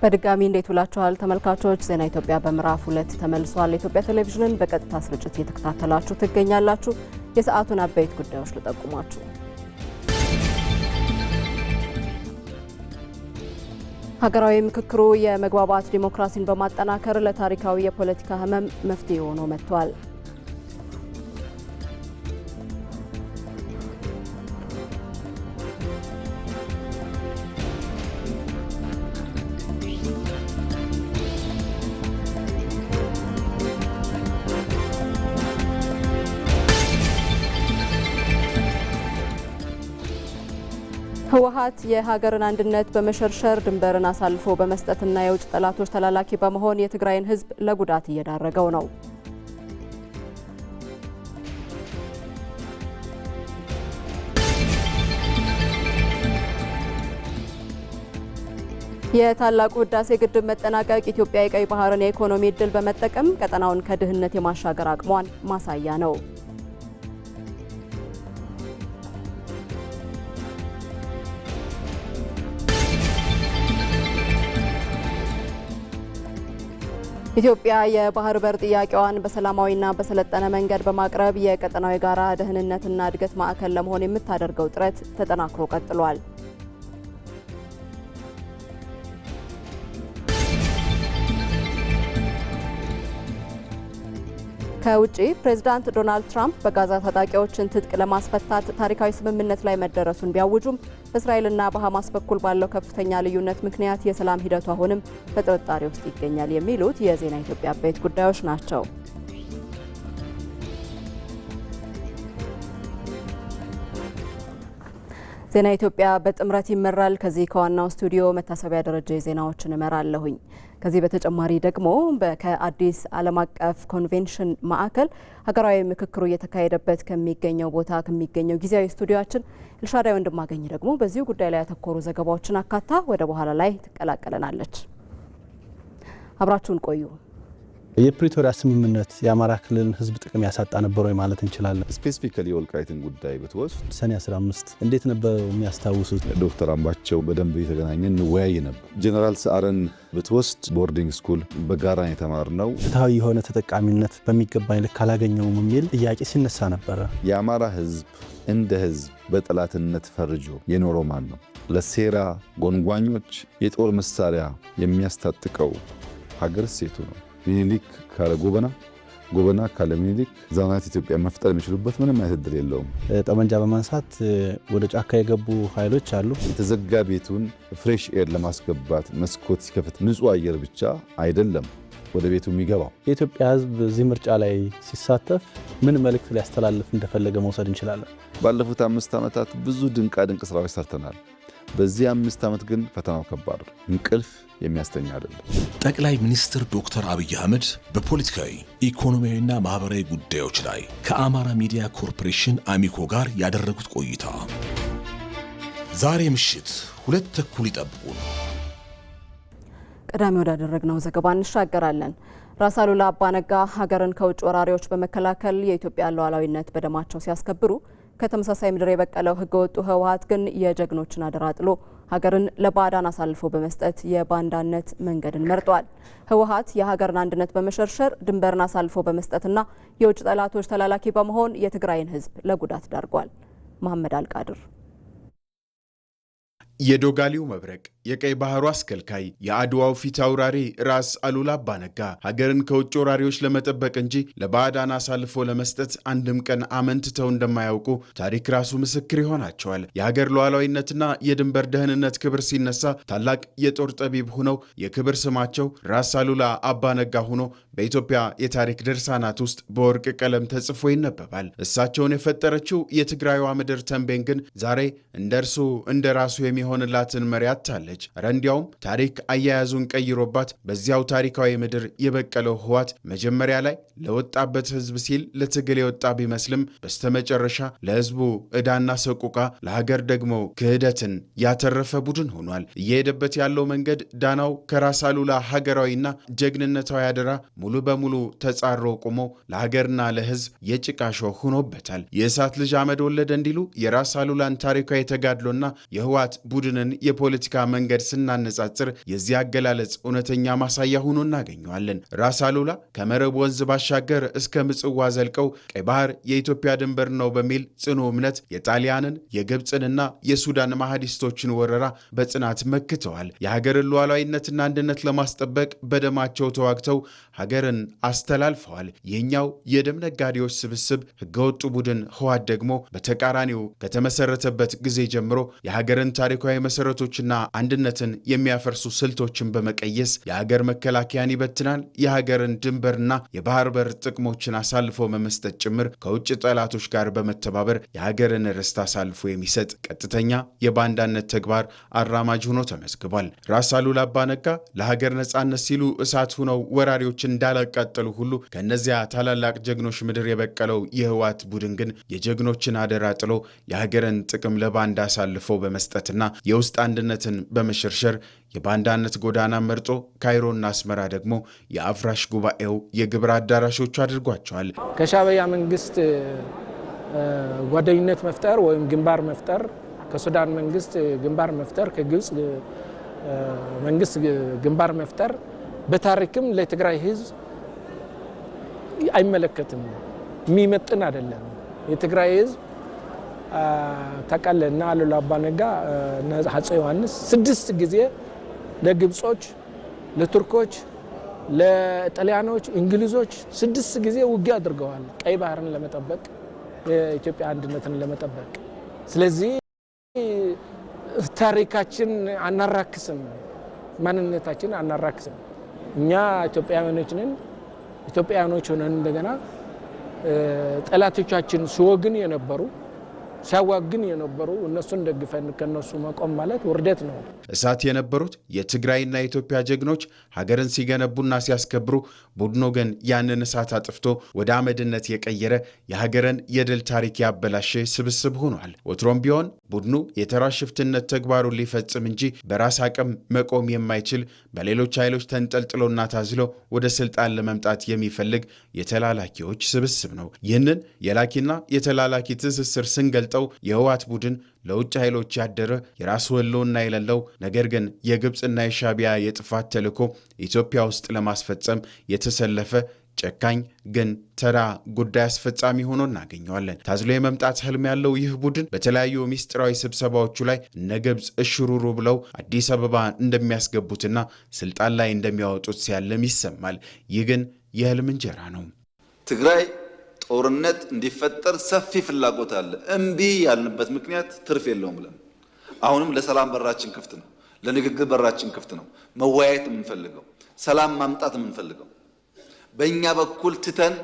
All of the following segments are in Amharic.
በድጋሚ እንዴት ውላችኋል ተመልካቾች? ዜና ኢትዮጵያ በምዕራፍ 2 ተመልሷል። ኢትዮጵያ ቴሌቪዥንን በቀጥታ ስርጭት እየተከታተላችሁ ትገኛላችሁ። የሰዓቱን አበይት ጉዳዮች ልጠቁማችሁ። ሀገራዊ ምክክሩ የመግባባት ዲሞክራሲን በማጠናከር ለታሪካዊ የፖለቲካ ህመም መፍትሄ ሆኖ መጥቷል። ህወሓት የሀገርን አንድነት በመሸርሸር ድንበርን አሳልፎ በመስጠትና የውጭ ጠላቶች ተላላኪ በመሆን የትግራይን ህዝብ ለጉዳት እየዳረገው ነው። የታላቁ ህዳሴ ግድብ መጠናቀቅ ኢትዮጵያ የቀይ ባህርን የኢኮኖሚ እድል በመጠቀም ቀጠናውን ከድህነት የማሻገር አቅሟን ማሳያ ነው። ኢትዮጵያ የባህር በር ጥያቄዋን በሰላማዊና በሰለጠነ መንገድ በማቅረብ የቀጠናው የጋራ ደህንነትና እድገት ማዕከል ለመሆን የምታደርገው ጥረት ተጠናክሮ ቀጥሏል። ከውጪ ፕሬዝዳንት ዶናልድ ትራምፕ በጋዛ ታጣቂዎችን ትጥቅ ለማስፈታት ታሪካዊ ስምምነት ላይ መደረሱን ቢያውጁም በእስራኤልና በሐማስ በኩል ባለው ከፍተኛ ልዩነት ምክንያት የሰላም ሂደቱ አሁንም በጥርጣሬ ውስጥ ይገኛል የሚሉት የዜና ኢትዮጵያ አበይት ጉዳዮች ናቸው። ዜና ኢትዮጵያ በጥምረት ይመራል። ከዚህ ከዋናው ስቱዲዮ መታሰቢያ ደረጃ ዜናዎችን እመራለሁኝ። ከዚህ በተጨማሪ ደግሞ ከአዲስ ዓለም አቀፍ ኮንቬንሽን ማዕከል ሀገራዊ ምክክሩ እየተካሄደበት ከሚገኘው ቦታ ከሚገኘው ጊዜያዊ ስቱዲዮአችን ኤልሻዳይ ወንድማገኝ ደግሞ በዚሁ ጉዳይ ላይ ያተኮሩ ዘገባዎችን አካታ ወደ በኋላ ላይ ትቀላቀለናለች። አብራችሁን ቆዩ። የፕሪቶሪያ ስምምነት የአማራ ክልልን ህዝብ ጥቅም ያሳጣ ነበር ወይ ማለት እንችላለን? ስፔሲፊካሊ የወልቃይትን ጉዳይ ብትወስድ ሰኔ 15 እንዴት ነበር የሚያስታውሱት? ዶክተር አምባቸው በደንብ የተገናኘን እንወያይ ነበር። ጀነራል ሰዓረን ብትወስድ ቦርዲንግ ስኩል በጋራ የተማርነው ፍትሃዊ የሆነ ተጠቃሚነት በሚገባኝ ልክ አላገኘውም የሚል ጥያቄ ሲነሳ ነበረ። የአማራ ህዝብ እንደ ህዝብ በጠላትነት ፈርጆ የኖረው ማን ነው? ለሴራ ጎንጓኞች የጦር መሳሪያ የሚያስታጥቀው ሀገር ሴቱ ነው። ሚኒሊክ ካለ ጎበና ካለ ሚኒሊክ ዛናት ኢትዮጵያ መፍጠር የሚችሉበት ምንም አይነት እድል የለውም። ጠመንጃ በማንሳት ወደ ጫካ የገቡ ኃይሎች አሉ። የተዘጋ ቤቱን ፍሬሽ ኤር ለማስገባት መስኮት ሲከፍት ንጹህ አየር ብቻ አይደለም ወደ ቤቱ የሚገባው። የኢትዮጵያ ህዝብ እዚህ ምርጫ ላይ ሲሳተፍ ምን መልእክት ሊያስተላልፍ እንደፈለገ መውሰድ እንችላለን? ባለፉት 5 ዓመታት ብዙ ድንቅ ስራዎች ሰርተናል። በዚህ 5 ዓመት ግን ፈተናው ከባድ ነው። እንቅልፍ የሚያስተኛ አይደለም። ጠቅላይ ሚኒስትር ዶክተር አብይ አህመድ በፖለቲካዊ ኢኮኖሚያዊና ማህበራዊ ጉዳዮች ላይ ከአማራ ሚዲያ ኮርፖሬሽን አሚኮ ጋር ያደረጉት ቆይታ ዛሬ ምሽት 2:30 ይጠብቁን። ቀዳሚ ወዳደረግነው ዘገባ እንሻገራለን። ራስ አሉላ አባነጋ ሀገርን ከውጭ ወራሪዎች በመከላከል የኢትዮጵያ ሉዓላዊነት በደማቸው ሲያስከብሩ ከተመሳሳይ ምድር የበቀለው ህገወጡ ህወሓት ግን የጀግኖችን አደራ ጥሎ ሀገርን ለባዕዳን አሳልፎ በመስጠት የባንዳነት መንገድን መርጧል። ህወሓት የሀገርን አንድነት በመሸርሸር ድንበርን አሳልፎ በመስጠትና የውጭ ጠላቶች ተላላኪ በመሆን የትግራይን ህዝብ ለጉዳት ዳርጓል። መሐመድ አልቃድር የዶጋሊው መብረቅ የቀይ ባህሩ አስከልካይ የአድዋው ፊት አውራሪ ራስ አሉላ አባነጋ ሀገርን ከውጭ ወራሪዎች ለመጠበቅ እንጂ ለባዕዳን አሳልፎ ለመስጠት አንድም ቀን አመንትተው እንደማያውቁ ታሪክ ራሱ ምስክር ይሆናቸዋል። የሀገር ሉዓላዊነትና የድንበር ደህንነት ክብር ሲነሳ ታላቅ የጦር ጠቢብ ሆነው የክብር ስማቸው ራስ አሉላ አባነጋ ሆኖ በኢትዮጵያ የታሪክ ድርሳናት ውስጥ በወርቅ ቀለም ተጽፎ ይነበባል። እሳቸውን የፈጠረችው የትግራይዋ ምድር ተንቤን ግን ዛሬ እንደርሱ እንደ ራሱ የሚሆንላትን መሪ አጥታለች። እንዲያውም ታሪክ አያያዙን ቀይሮባት በዚያው ታሪካዊ ምድር የበቀለው ህወሓት መጀመሪያ ላይ ለወጣበት ህዝብ ሲል ለትግል የወጣ ቢመስልም በስተመጨረሻ ለህዝቡ ዕዳና ሰቁቃ ለሀገር ደግሞ ክህደትን ያተረፈ ቡድን ሆኗል። እየሄደበት ያለው መንገድ ዳናው ከራስ አሉላ ሀገራዊና ጀግንነታዊ አደራ ሙሉ በሙሉ ተጻሮ ቆሞ ለሀገርና ለህዝብ የጭቃ ሾህ ሆኖበታል። የእሳት ልጅ አመድ ወለደ እንዲሉ የራስ አሉላን ታሪካዊ ተጋድሎና የህወሓት ቡድንን የፖለቲካ መንገድ ስናነጻጽር የዚህ አገላለጽ እውነተኛ ማሳያ ሆኖ እናገኘዋለን። ራስ አሉላ ከመረብ ወንዝ ባሻገር እስከ ምጽዋ ዘልቀው ቀይ ባህር የኢትዮጵያ ድንበር ነው በሚል ጽኑ እምነት የጣሊያንን የግብፅንና የሱዳን ማህዲስቶችን ወረራ በጽናት መክተዋል። የሀገርን ሉዓላዊነትና አንድነት ለማስጠበቅ በደማቸው ተዋግተው ሀገርን አስተላልፈዋል። ይህኛው የደም ነጋዴዎች ስብስብ ህገወጡ ቡድን ህወሓት ደግሞ በተቃራኒው ከተመሰረተበት ጊዜ ጀምሮ የሀገርን ታሪካዊ መሰረቶችና አንድነትን የሚያፈርሱ ስልቶችን በመቀየስ የሀገር መከላከያን ይበትናል። የሀገርን ድንበርና የባህር በር ጥቅሞችን አሳልፎ በመስጠት ጭምር ከውጭ ጠላቶች ጋር በመተባበር የሀገርን ርስት አሳልፎ የሚሰጥ ቀጥተኛ የባንዳነት ተግባር አራማጅ ሆኖ ተመዝግቧል። ራስ አሉላ አባነጋ ለሀገር ነጻነት ሲሉ እሳት ሆነው ወራሪዎችን እንዳላቃጠሉ ሁሉ ከነዚያ ታላላቅ ጀግኖች ምድር የበቀለው የህወሓት ቡድን ግን የጀግኖችን አደራ ጥሎ የሀገርን ጥቅም ለባንዳ አሳልፎ በመስጠትና የውስጥ አንድነትን በመሸርሸር የባንዳነት ጎዳና መርጦ ካይሮና አስመራ ደግሞ የአፍራሽ ጉባኤው የግብር አዳራሾቹ አድርጓቸዋል። ከሻዕቢያ መንግስት ጓደኝነት መፍጠር ወይም ግንባር መፍጠር፣ ከሱዳን መንግስት ግንባር መፍጠር፣ ከግብፅ መንግስት ግንባር መፍጠር በታሪክም ለትግራይ ህዝብ አይመለከትም፣ የሚመጥን አይደለም። የትግራይ ህዝብ ታቃለና አሉላ አባነጋ አፄ ዮሐንስ 6 ጊዜ ለግብጾች፣ ለቱርኮች፣ ለጣሊያኖች፣ እንግሊዞች 6 ጊዜ ውጊያ አድርገዋል፣ ቀይ ባህርን ለመጠበቅ የኢትዮጵያ አንድነትን ለመጠበቅ። ስለዚህ ታሪካችን አናራክስም፣ ማንነታችን አናራክስም። እኛ ኢትዮጵያውያኖች ነን። ኢትዮጵያውያኖች ሆነን እንደገና ጠላቶቻችን ሲወግን የነበሩ ሲያዋግን የነበሩ እነሱን ደግፈን ከነሱ መቆም ማለት ውርደት ነው። እሳት የነበሩት የትግራይና የኢትዮጵያ ጀግኖች ሀገርን ሲገነቡና ሲያስከብሩ፣ ቡድኑ ግን ያንን እሳት አጥፍቶ ወደ አመድነት የቀየረ የሀገርን የድል ታሪክ ያበላሸ ስብስብ ሆኗል። ወትሮም ቢሆን ቡድኑ የተራ ሽፍትነት ተግባሩን ሊፈጽም እንጂ በራስ አቅም መቆም የማይችል በሌሎች ኃይሎች ተንጠልጥሎና ታዝሎ ወደ ስልጣን ለመምጣት የሚፈልግ የተላላኪዎች ስብስብ ነው። ይህንን የላኪና የተላላኪ ትስስር ስንገልጠው የህወሓት ቡድን ለውጭ ኃይሎች ያደረ የራሱ ህልውና የሌለው ነገር ግን የግብፅና የሻዕቢያ የጥፋት ተልዕኮ ኢትዮጵያ ውስጥ ለማስፈጸም የተሰለፈ ጨካኝ ግን ተራ ጉዳይ አስፈጻሚ ሆኖ እናገኘዋለን። ታዝሎ የመምጣት ህልም ያለው ይህ ቡድን በተለያዩ ሚስጥራዊ ስብሰባዎቹ ላይ እነ ግብፅ እሽሩሩ ብለው አዲስ አበባ እንደሚያስገቡትና ስልጣን ላይ እንደሚያወጡት ሲያለም ይሰማል። ይህ ግን የህልም እንጀራ ነው። ትግራይ ጦርነት እንዲፈጠር ሰፊ ፍላጎት አለ። እምቢ ያልንበት ምክንያት ትርፍ የለውም ብለን አሁንም ለሰላም በራችን ክፍት ነው፣ ለንግግር በራችን ክፍት ነው። መወያየት የምንፈልገው ሰላም ማምጣት የምንፈልገው በእኛ በኩል ትተን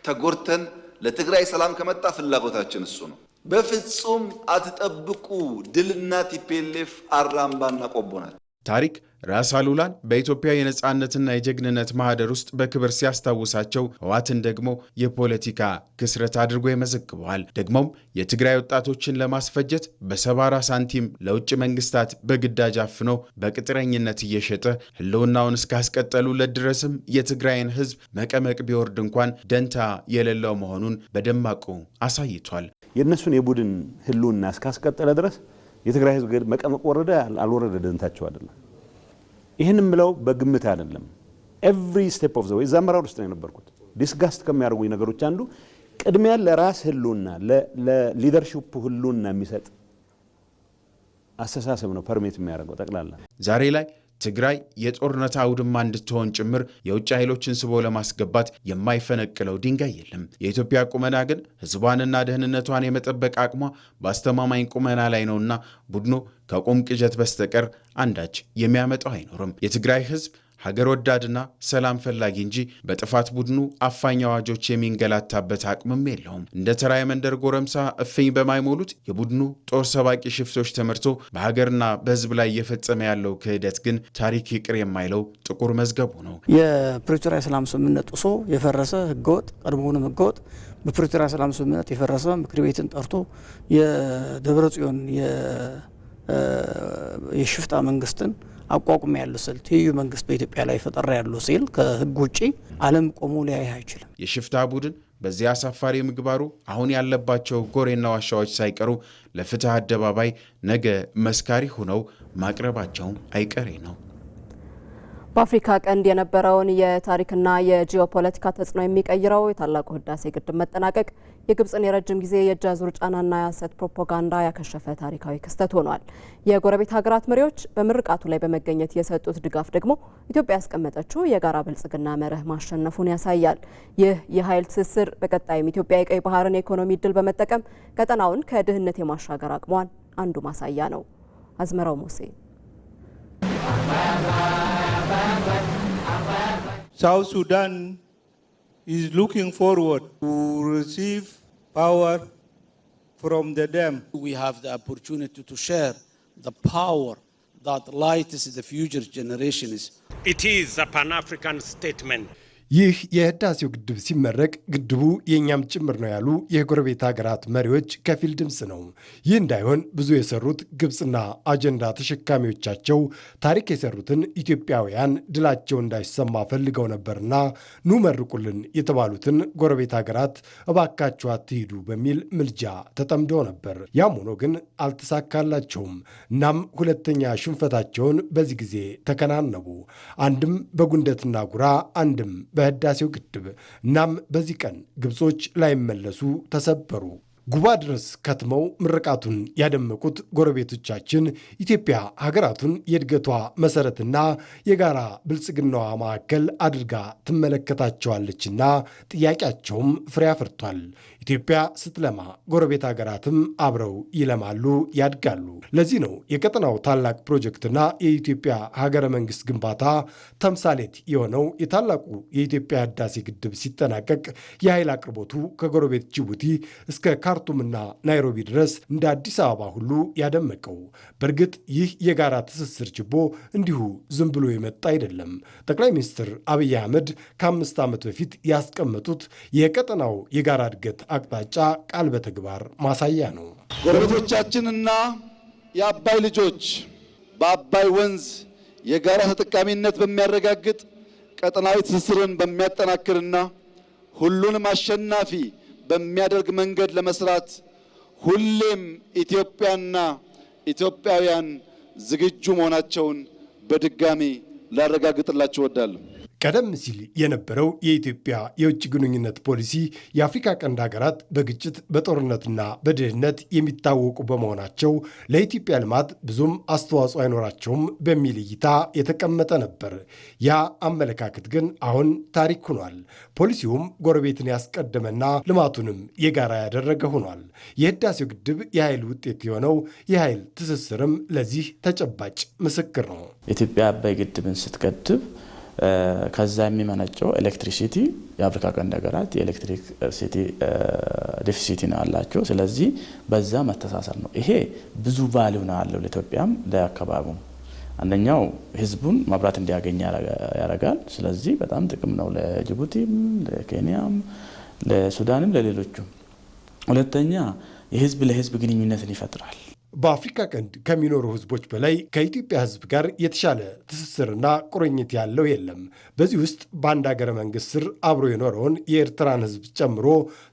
ተጎርተን ለትግራይ ሰላም ከመጣ ፍላጎታችን እሱ ነው። በፍጹም አትጠብቁ። ድልና ቲፒኤልኤፍ አራምባና ቆቦናል። ታሪክ ራስ አሉላን በኢትዮጵያ የነጻነትና የጀግንነት ማህደር ውስጥ በክብር ሲያስታውሳቸው፣ ህወሓትን ደግሞ የፖለቲካ ክስረት አድርጎ ይመዘግበዋል። ደግሞም የትግራይ ወጣቶችን ለማስፈጀት በሰባራ ሳንቲም ለውጭ መንግስታት በግዳጅ አፍኖ በቅጥረኝነት እየሸጠ ህልውናውን እስካስቀጠሉለት ድረስም የትግራይን ህዝብ መቀመቅ ቢወርድ እንኳን ደንታ የሌለው መሆኑን በደማቁ አሳይቷል። የእነሱን የቡድን ህልውና እስካስቀጠለ ድረስ የትግራይ ህዝብ መቀመቅ ወረደ አልወረደ ደንታቸው አይደለም። ይህንም ብለው በግምት አይደለም። ኤቭሪ ስቴፕ ኦፍ ዘ ዌይ አመራር ውስጥ ነው የነበርኩት። ዲስጋስት ከሚያደርጉኝ ነገሮች አንዱ ቅድሚያ ለራስ ህልውና ለሊደርሺፕ ህልውና የሚሰጥ አስተሳሰብ ነው ፐርሚት የሚያደርገው ጠቅላላ። ዛሬ ላይ ትግራይ የጦርነት አውድማ እንድትሆን ጭምር የውጭ ኃይሎችን ስቦ ለማስገባት የማይፈነቅለው ድንጋይ የለም። የኢትዮጵያ ቁመና ግን ህዝቧንና ደህንነቷን የመጠበቅ አቅሟ በአስተማማኝ ቁመና ላይ ነውና ቡድኑ ከቁም ቅዠት በስተቀር አንዳች የሚያመጣው አይኖርም። የትግራይ ህዝብ ሀገር ወዳድና ሰላም ፈላጊ እንጂ በጥፋት ቡድኑ አፋኝ አዋጆች የሚንገላታበት አቅምም የለውም። እንደ ተራ የመንደር ጎረምሳ እፍኝ በማይሞሉት የቡድኑ ጦር ሰባቂ ሽፍቶች ተመርቶ በሀገርና በህዝብ ላይ እየፈጸመ ያለው ክህደት ግን ታሪክ ይቅር የማይለው ጥቁር መዝገቡ ነው። የፕሪቶሪያ ሰላም ስምምነት ጥሶ የፈረሰ ህገወጥ ቀድሞውንም ህገወጥ በፕሪቶሪያ ሰላም ስምምነት የፈረሰ ምክር ቤትን ጠርቶ የደብረ ጽዮን የሽፍታ መንግስትን አቋቁም ያለው ሲል ትይዩ መንግስት በኢትዮጵያ ላይ ፈጠራ ያለው ሲል ከህግ ውጪ ዓለም ቆሞ ሊያይ አይችልም። የሽፍታ ቡድን በዚህ አሳፋሪ ምግባሩ አሁን ያለባቸው ጎሬና ዋሻዎች ሳይቀሩ ለፍትህ አደባባይ ነገ መስካሪ ሆነው ማቅረባቸው አይቀሬ ነው። በአፍሪካ ቀንድ የነበረውን የታሪክና የጂኦፖለቲካ ተጽዕኖ የሚቀይረው የታላቁ ህዳሴ ግድብ መጠናቀቅ የግብጽን የረጅም ጊዜ የእጅ አዙር ጫናና የሐሰት ፕሮፓጋንዳ ያከሸፈ ታሪካዊ ክስተት ሆኗል። የጎረቤት ሀገራት መሪዎች በምርቃቱ ላይ በመገኘት የሰጡት ድጋፍ ደግሞ ኢትዮጵያ ያስቀመጠችው የጋራ ብልጽግና መርህ ማሸነፉን ያሳያል። ይህ የኃይል ትስስር በቀጣይም ኢትዮጵያ የቀይ ባህርን የኢኮኖሚ እድል በመጠቀም ቀጠናውን ከድህነት የማሻገር አቅሟን አንዱ ማሳያ ነው። አዝመራው ሙሴ South Sudan is looking forward to receive power from the dam. We have the opportunity to share the power that lights the future generations. It is a Pan-African statement. ይህ የህዳሴው ግድብ ሲመረቅ ግድቡ የእኛም ጭምር ነው ያሉ የጎረቤት ሀገራት መሪዎች ከፊል ድምፅ ነው። ይህ እንዳይሆን ብዙ የሰሩት ግብፅና አጀንዳ ተሸካሚዎቻቸው ታሪክ የሰሩትን ኢትዮጵያውያን ድላቸው እንዳይሰማ ፈልገው ነበርና ኑ መርቁልን የተባሉትን ጎረቤት ሀገራት እባካችሁ አትሂዱ በሚል ምልጃ ተጠምደው ነበር። ያም ሆኖ ግን አልተሳካላቸውም። እናም ሁለተኛ ሽንፈታቸውን በዚህ ጊዜ ተከናነቡ። አንድም በጉንደትና ጉራ፣ አንድም በህዳሴው ግድብ። እናም በዚህ ቀን ግብጾች ላይመለሱ ተሰበሩ። ጉባ ድረስ ከትመው ምርቃቱን ያደመቁት ጎረቤቶቻችን ኢትዮጵያ ሀገራቱን የእድገቷ መሰረትና የጋራ ብልጽግናዋ ማዕከል አድርጋ ትመለከታቸዋለችና ጥያቄያቸውም ፍሬ አፍርቷል። ኢትዮጵያ ስትለማ ጎረቤት ሀገራትም አብረው ይለማሉ፣ ያድጋሉ። ለዚህ ነው የቀጠናው ታላቅ ፕሮጀክትና የኢትዮጵያ ሀገረ መንግስት ግንባታ ተምሳሌት የሆነው የታላቁ የኢትዮጵያ ህዳሴ ግድብ ሲጠናቀቅ የኃይል አቅርቦቱ ከጎረቤት ጅቡቲ እስከ ካርቱምና ናይሮቢ ድረስ እንደ አዲስ አበባ ሁሉ ያደመቀው። በእርግጥ ይህ የጋራ ትስስር ችቦ እንዲሁ ዝም ብሎ የመጣ አይደለም። ጠቅላይ ሚኒስትር አብይ አህመድ ከ5 ዓመት በፊት ያስቀመጡት የቀጠናው የጋራ እድገት አቅጣጫ ቃል በተግባር ማሳያ ነው። ጎረቤቶቻችንና የአባይ ልጆች በአባይ ወንዝ የጋራ ተጠቃሚነት በሚያረጋግጥ ቀጠናዊ ትስስርን በሚያጠናክርና ሁሉንም አሸናፊ በሚያደርግ መንገድ ለመስራት ሁሌም ኢትዮጵያና ኢትዮጵያውያን ዝግጁ መሆናቸውን በድጋሚ ላረጋግጥላችሁ እወዳለሁ። ቀደም ሲል የነበረው የኢትዮጵያ የውጭ ግንኙነት ፖሊሲ የአፍሪካ ቀንድ ሀገራት በግጭት በጦርነትና በድህነት የሚታወቁ በመሆናቸው ለኢትዮጵያ ልማት ብዙም አስተዋጽኦ አይኖራቸውም በሚል እይታ የተቀመጠ ነበር። ያ አመለካከት ግን አሁን ታሪክ ሆኗል። ፖሊሲውም ጎረቤትን ያስቀደመና ልማቱንም የጋራ ያደረገ ሆኗል። የህዳሴው ግድብ የኃይል ውጤት የሆነው የኃይል ትስስርም ለዚህ ተጨባጭ ምስክር ነው። ኢትዮጵያ አባይ ግድብን ስትገድብ ከዛ የሚመነጨው ኤሌክትሪሲቲ የአፍሪካ ቀንድ ሀገራት የኤሌክትሪክ ሲቲ ዴፊሲቲ ነው ያላቸው። ስለዚህ በዛ መተሳሰር ነው። ይሄ ብዙ ቫልዩ ነው ያለው ለኢትዮጵያም ለአካባቢው። አንደኛው ህዝቡን መብራት እንዲያገኝ ያደርጋል። ስለዚህ በጣም ጥቅም ነው ለጅቡቲም፣ ለኬንያም፣ ለሱዳንም ለሌሎቹም። ሁለተኛ የህዝብ ለህዝብ ግንኙነትን ይፈጥራል። በአፍሪካ ቀንድ ከሚኖሩ ህዝቦች በላይ ከኢትዮጵያ ህዝብ ጋር የተሻለ ትስስርና ቁርኝት ያለው የለም። በዚህ ውስጥ በአንድ ሀገረ መንግስት ስር አብሮ የኖረውን የኤርትራን ህዝብ ጨምሮ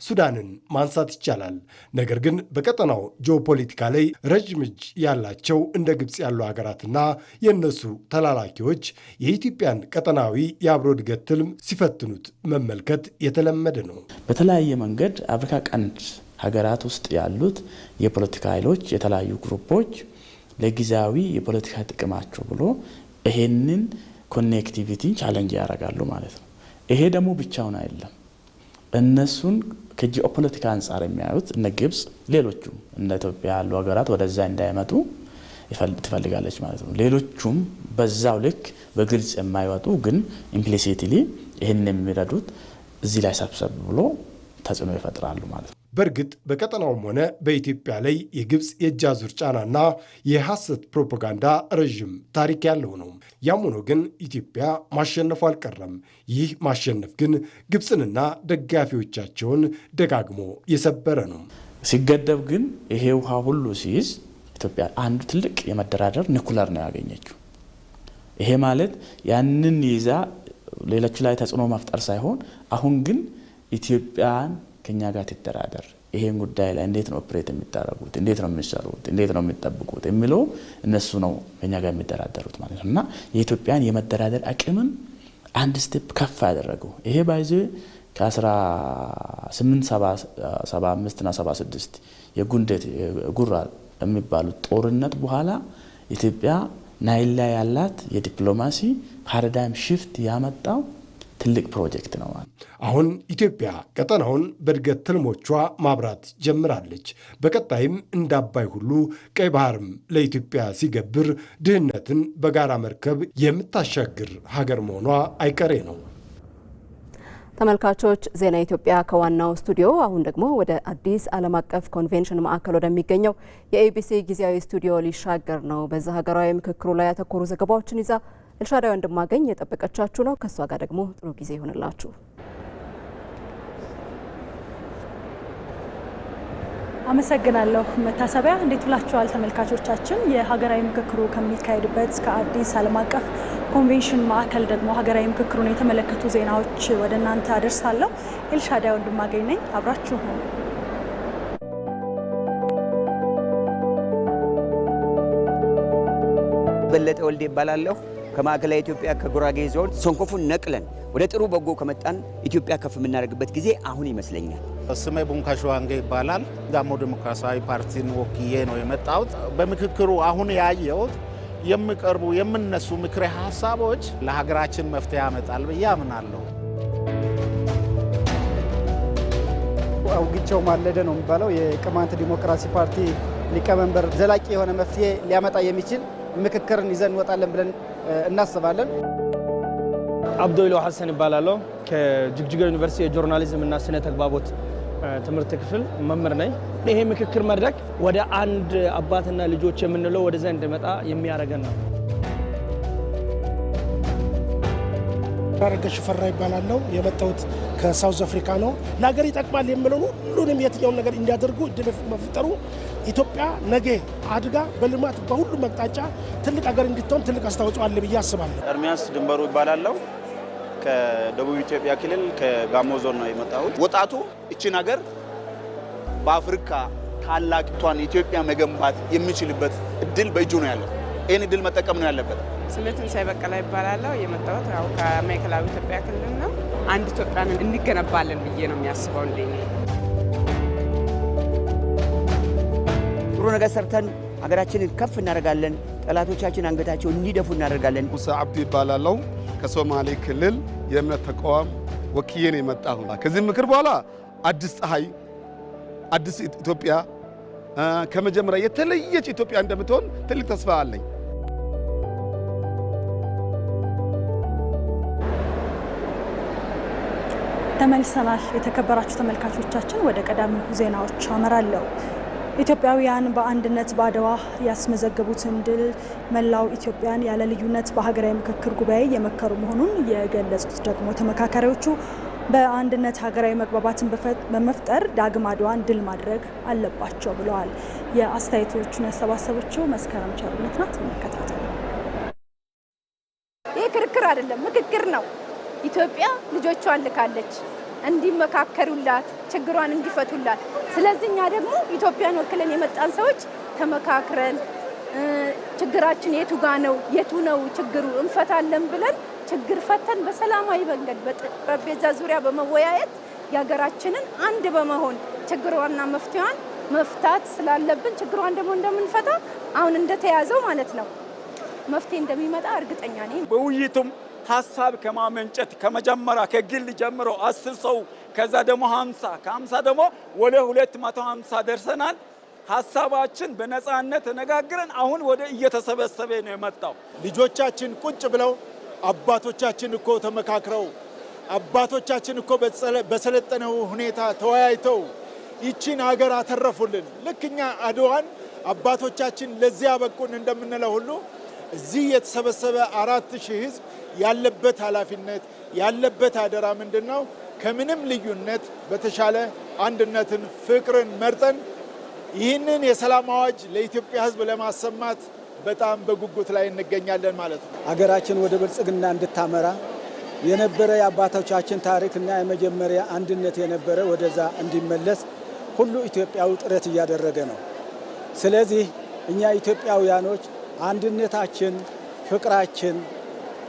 ሱዳንን ማንሳት ይቻላል። ነገር ግን በቀጠናው ጂኦፖለቲካ ላይ ረጅም እጅ ያላቸው እንደ ግብፅ ያሉ ሀገራትና የእነሱ ተላላኪዎች የኢትዮጵያን ቀጠናዊ የአብሮ እድገት ትልም ሲፈትኑት መመልከት የተለመደ ነው። በተለያየ መንገድ አፍሪካ ቀንድ ሀገራት ውስጥ ያሉት የፖለቲካ ኃይሎች የተለያዩ ግሩፖች ለጊዜያዊ የፖለቲካ ጥቅማቸው ብሎ ይሄንን ኮኔክቲቪቲን ቻሌንጅ ያደርጋሉ ማለት ነው። ይሄ ደግሞ ብቻውን አይደለም። እነሱን ከጂኦፖለቲካ አንጻር የሚያዩት እነ ግብፅ፣ ሌሎቹም እነ ኢትዮጵያ ያሉ ሀገራት ወደዛ እንዳይመጡ ትፈልጋለች ማለት ነው። ሌሎቹም በዛው ልክ በግልጽ የማይወጡ ግን ኢምፕሊሲትሊ ይህን የሚረዱት እዚህ ላይ ሰብሰብ ብሎ ተጽዕኖ ይፈጥራሉ ማለት ነው። በእርግጥ በቀጠናውም ሆነ በኢትዮጵያ ላይ የግብፅ የእጅ አዙር ጫናና የሐሰት ፕሮፓጋንዳ ረዥም ታሪክ ያለው ነው። ያም ሆኖ ግን ኢትዮጵያ ማሸነፉ አልቀረም። ይህ ማሸነፍ ግን ግብፅንና ደጋፊዎቻቸውን ደጋግሞ የሰበረ ነው። ሲገደብ ግን ይሄ ውሃ ሁሉ ሲይዝ ኢትዮጵያ አንዱ ትልቅ የመደራደር ኒኩለር ነው ያገኘችው። ይሄ ማለት ያንን ይዛ ሌሎች ላይ ተጽዕኖ መፍጠር ሳይሆን አሁን ግን ኢትዮጵያን ከኛ ጋር ትደራደር፣ ይሄን ጉዳይ ላይ እንዴት ነው ኦፕሬት የሚታረጉት፣ እንዴት ነው የሚሰሩት፣ እንዴት ነው የሚጠብቁት የሚለው እነሱ ነው ከኛ ጋር የሚደራደሩት ማለት ነው። እና የኢትዮጵያን የመደራደር አቅምን አንድ ስቴፕ ከፍ ያደረገው ይሄ ባይዘ ከ1875 እና 76 የጉንደት ጉራ የሚባሉት ጦርነት በኋላ ኢትዮጵያ ናይል ላይ ያላት የዲፕሎማሲ ፓራዳይም ሽፍት ያመጣው ትልቅ ፕሮጀክት ነው። አሁን ኢትዮጵያ ቀጠናውን በእድገት ትልሞቿ ማብራት ጀምራለች። በቀጣይም እንደ አባይ ሁሉ ቀይ ባህርም ለኢትዮጵያ ሲገብር ድህነትን በጋራ መርከብ የምታሻግር ሀገር መሆኗ አይቀሬ ነው። ተመልካቾች ዜና ኢትዮጵያ ከዋናው ስቱዲዮ አሁን ደግሞ ወደ አዲስ ዓለም አቀፍ ኮንቬንሽን ማዕከል ወደሚገኘው የኤቢሲ ጊዜያዊ ስቱዲዮ ሊሻገር ነው። በዛ ሀገራዊ ምክክሩ ላይ ያተኮሩ ዘገባዎችን ይዛ ኤልሻዳይ ወንድማገኝ የጠበቀቻችሁ ነው። ከሷ ጋር ደግሞ ጥሩ ጊዜ ይሆንላችሁ። አመሰግናለሁ መታሰቢያ። እንዴት ውላችኋል ተመልካቾቻችን? የሀገራዊ ምክክሩ ከሚካሄድበት ከአዲስ ዓለም አቀፍ ኮንቬንሽን ማዕከል ደግሞ ሀገራዊ ምክክሩን የተመለከቱ ዜናዎች ወደ እናንተ አደርሳለሁ። ኤልሻዳይ ወንድማገኝ ነኝ። አብራችሁ ሆኑ። በለጠ ወልዴ ይባላለሁ። ከማዕከላዊ ኢትዮጵያ ከጉራጌ ዞን ሰንኮፉን ነቅለን ወደ ጥሩ በጎ ከመጣን ኢትዮጵያ ከፍ የምናደርግበት ጊዜ አሁን ይመስለኛል። ስሜ ቡንካሾ አንገ ይባላል። ጋሞ ዲሞክራሲያዊ ፓርቲን ወክዬ ነው የመጣሁት። በምክክሩ አሁን ያየሁት የሚቀርቡ የምነሱ ምክረ ሀሳቦች ለሀገራችን መፍትሄ ያመጣል ብዬ አምናለሁ። አውግቸው ማለደ ነው የሚባለው የቅማንት ዲሞክራሲ ፓርቲ ሊቀመንበር ዘላቂ የሆነ መፍትሄ ሊያመጣ የሚችል ምክክርን ይዘን እንወጣለን ብለን እናስባለን። አብዶይሎ ሐሰን ይባላለሁ። ከጅግጅጋ ዩኒቨርሲቲ የጆርናሊዝም እና ስነ ተግባቦት ትምህርት ክፍል መምህር ነኝ። ይሄ ምክክር መድረክ ወደ አንድ አባትና ልጆች የምንለው ወደዛ እንዲመጣ የሚያደርገን ነው። አረጋሽ ፈራ ይባላለሁ። የመጣሁት ከሳውዝ አፍሪካ ነው። ለሀገር ይጠቅማል የምለው ሁሉንም የትኛውን ነገር እንዲያደርጉ እድል መፍጠሩ ኢትዮጵያ ነገ አድጋ በልማት በሁሉም አቅጣጫ ትልቅ ሀገር እንድትሆን ትልቅ አስተዋጽኦ አለ ብዬ አስባለሁ። ኤርሚያስ ድንበሩ ይባላለሁ። ከደቡብ ኢትዮጵያ ክልል ከጋሞ ዞን ነው የመጣሁት። ወጣቱ እቺን ሀገር በአፍሪካ ታላቅቷን ኢትዮጵያ መገንባት የሚችልበት እድል በእጁ ነው ያለው። ይህን እድል መጠቀም ነው ያለበት። ስሜ ትንሳኤ በቀለ ይባላለሁ። የመጣሁት ያው ከማዕከላዊ ኢትዮጵያ ክልል ነው። አንድ ኢትዮጵያን እንገነባለን ብዬ ነው የሚያስበው። እንደኔ ጥሩ ነገር ሰርተን ሀገራችንን ከፍ እናደርጋለን። ጠላቶቻችን አንገታቸው እንዲደፉ እናደርጋለን። ሙሳ አብዲ ይባላለሁ። ከሶማሌ ክልል የእምነት ተቋም ወክዬ ነው የመጣሁት። ከዚህ ምክር በኋላ አዲስ ፀሐይ፣ አዲስ ኢትዮጵያ ከመጀመሪያ የተለየች ኢትዮጵያ እንደምትሆን ትልቅ ተስፋ አለኝ። ተመልሰናል። የተከበራችሁ ተመልካቾቻችን ወደ ቀዳሚው ዜናዎች አመራለሁ። ኢትዮጵያውያን በአንድነት በአድዋ ያስመዘገቡትን ድል መላው ኢትዮጵያን ያለ ልዩነት በሀገራዊ ምክክር ጉባኤ የመከሩ መሆኑን የገለጹት ደግሞ ተመካካሪዎቹ በአንድነት ሀገራዊ መግባባትን በመፍጠር ዳግም አድዋን ድል ማድረግ አለባቸው ብለዋል። የአስተያየቶቹን ያሰባሰበችው መስከረም ቸርነት ናት። እንከታተል። ይህ ክርክር አይደለም፣ ምክክር ነው። ኢትዮጵያ ልጆቿን ልካለች እንዲመካከሩላት፣ ችግሯን እንዲፈቱላት። ስለዚህ እኛ ደግሞ ኢትዮጵያን ወክለን የመጣን ሰዎች ተመካክረን ችግራችን የቱ ጋ ነው የቱ ነው ችግሩ እንፈታለን ብለን ችግር ፈተን በሰላማዊ መንገድ በጠረጴዛ ዙሪያ በመወያየት የሀገራችንን አንድ በመሆን ችግሯና መፍትሄዋን መፍታት ስላለብን ችግሯን ደግሞ እንደምንፈታ አሁን እንደተያዘው ማለት ነው መፍትሄ እንደሚመጣ እርግጠኛ ነኝ። በውይይቱም ሀሳብ ከማመንጨት ከመጀመሪያ ከግል ጀምሮ 10 ሰው ከዛ ደግሞ 50 ከ50 ደግሞ ወደ 250 ደርሰናል። ሀሳባችን በነፃነት ተነጋግረን አሁን ወደ እየተሰበሰበ ነው የመጣው። ልጆቻችን ቁጭ ብለው አባቶቻችን እኮ ተመካክረው አባቶቻችን እኮ በሰለጠነው ሁኔታ ተወያይተው ይቺን ሀገር አተረፉልን። ልክ እኛ አድዋን አባቶቻችን ለዚህ ያበቁን እንደምንለው ሁሉ እዚህ የተሰበሰበ 4000 ህዝብ ያለበት ኃላፊነት ያለበት አደራ ምንድነው? ከምንም ልዩነት በተሻለ አንድነትን፣ ፍቅርን መርጠን ይህንን የሰላም አዋጅ ለኢትዮጵያ ህዝብ ለማሰማት በጣም በጉጉት ላይ እንገኛለን ማለት ነው። ሀገራችን ወደ ብልጽግና እንድታመራ የነበረ የአባቶቻችን ታሪክና የመጀመሪያ አንድነት የነበረ ወደዛ እንዲመለስ ሁሉ ኢትዮጵያዊ ጥረት እያደረገ ነው። ስለዚህ እኛ ኢትዮጵያውያኖች አንድነታችን፣ ፍቅራችን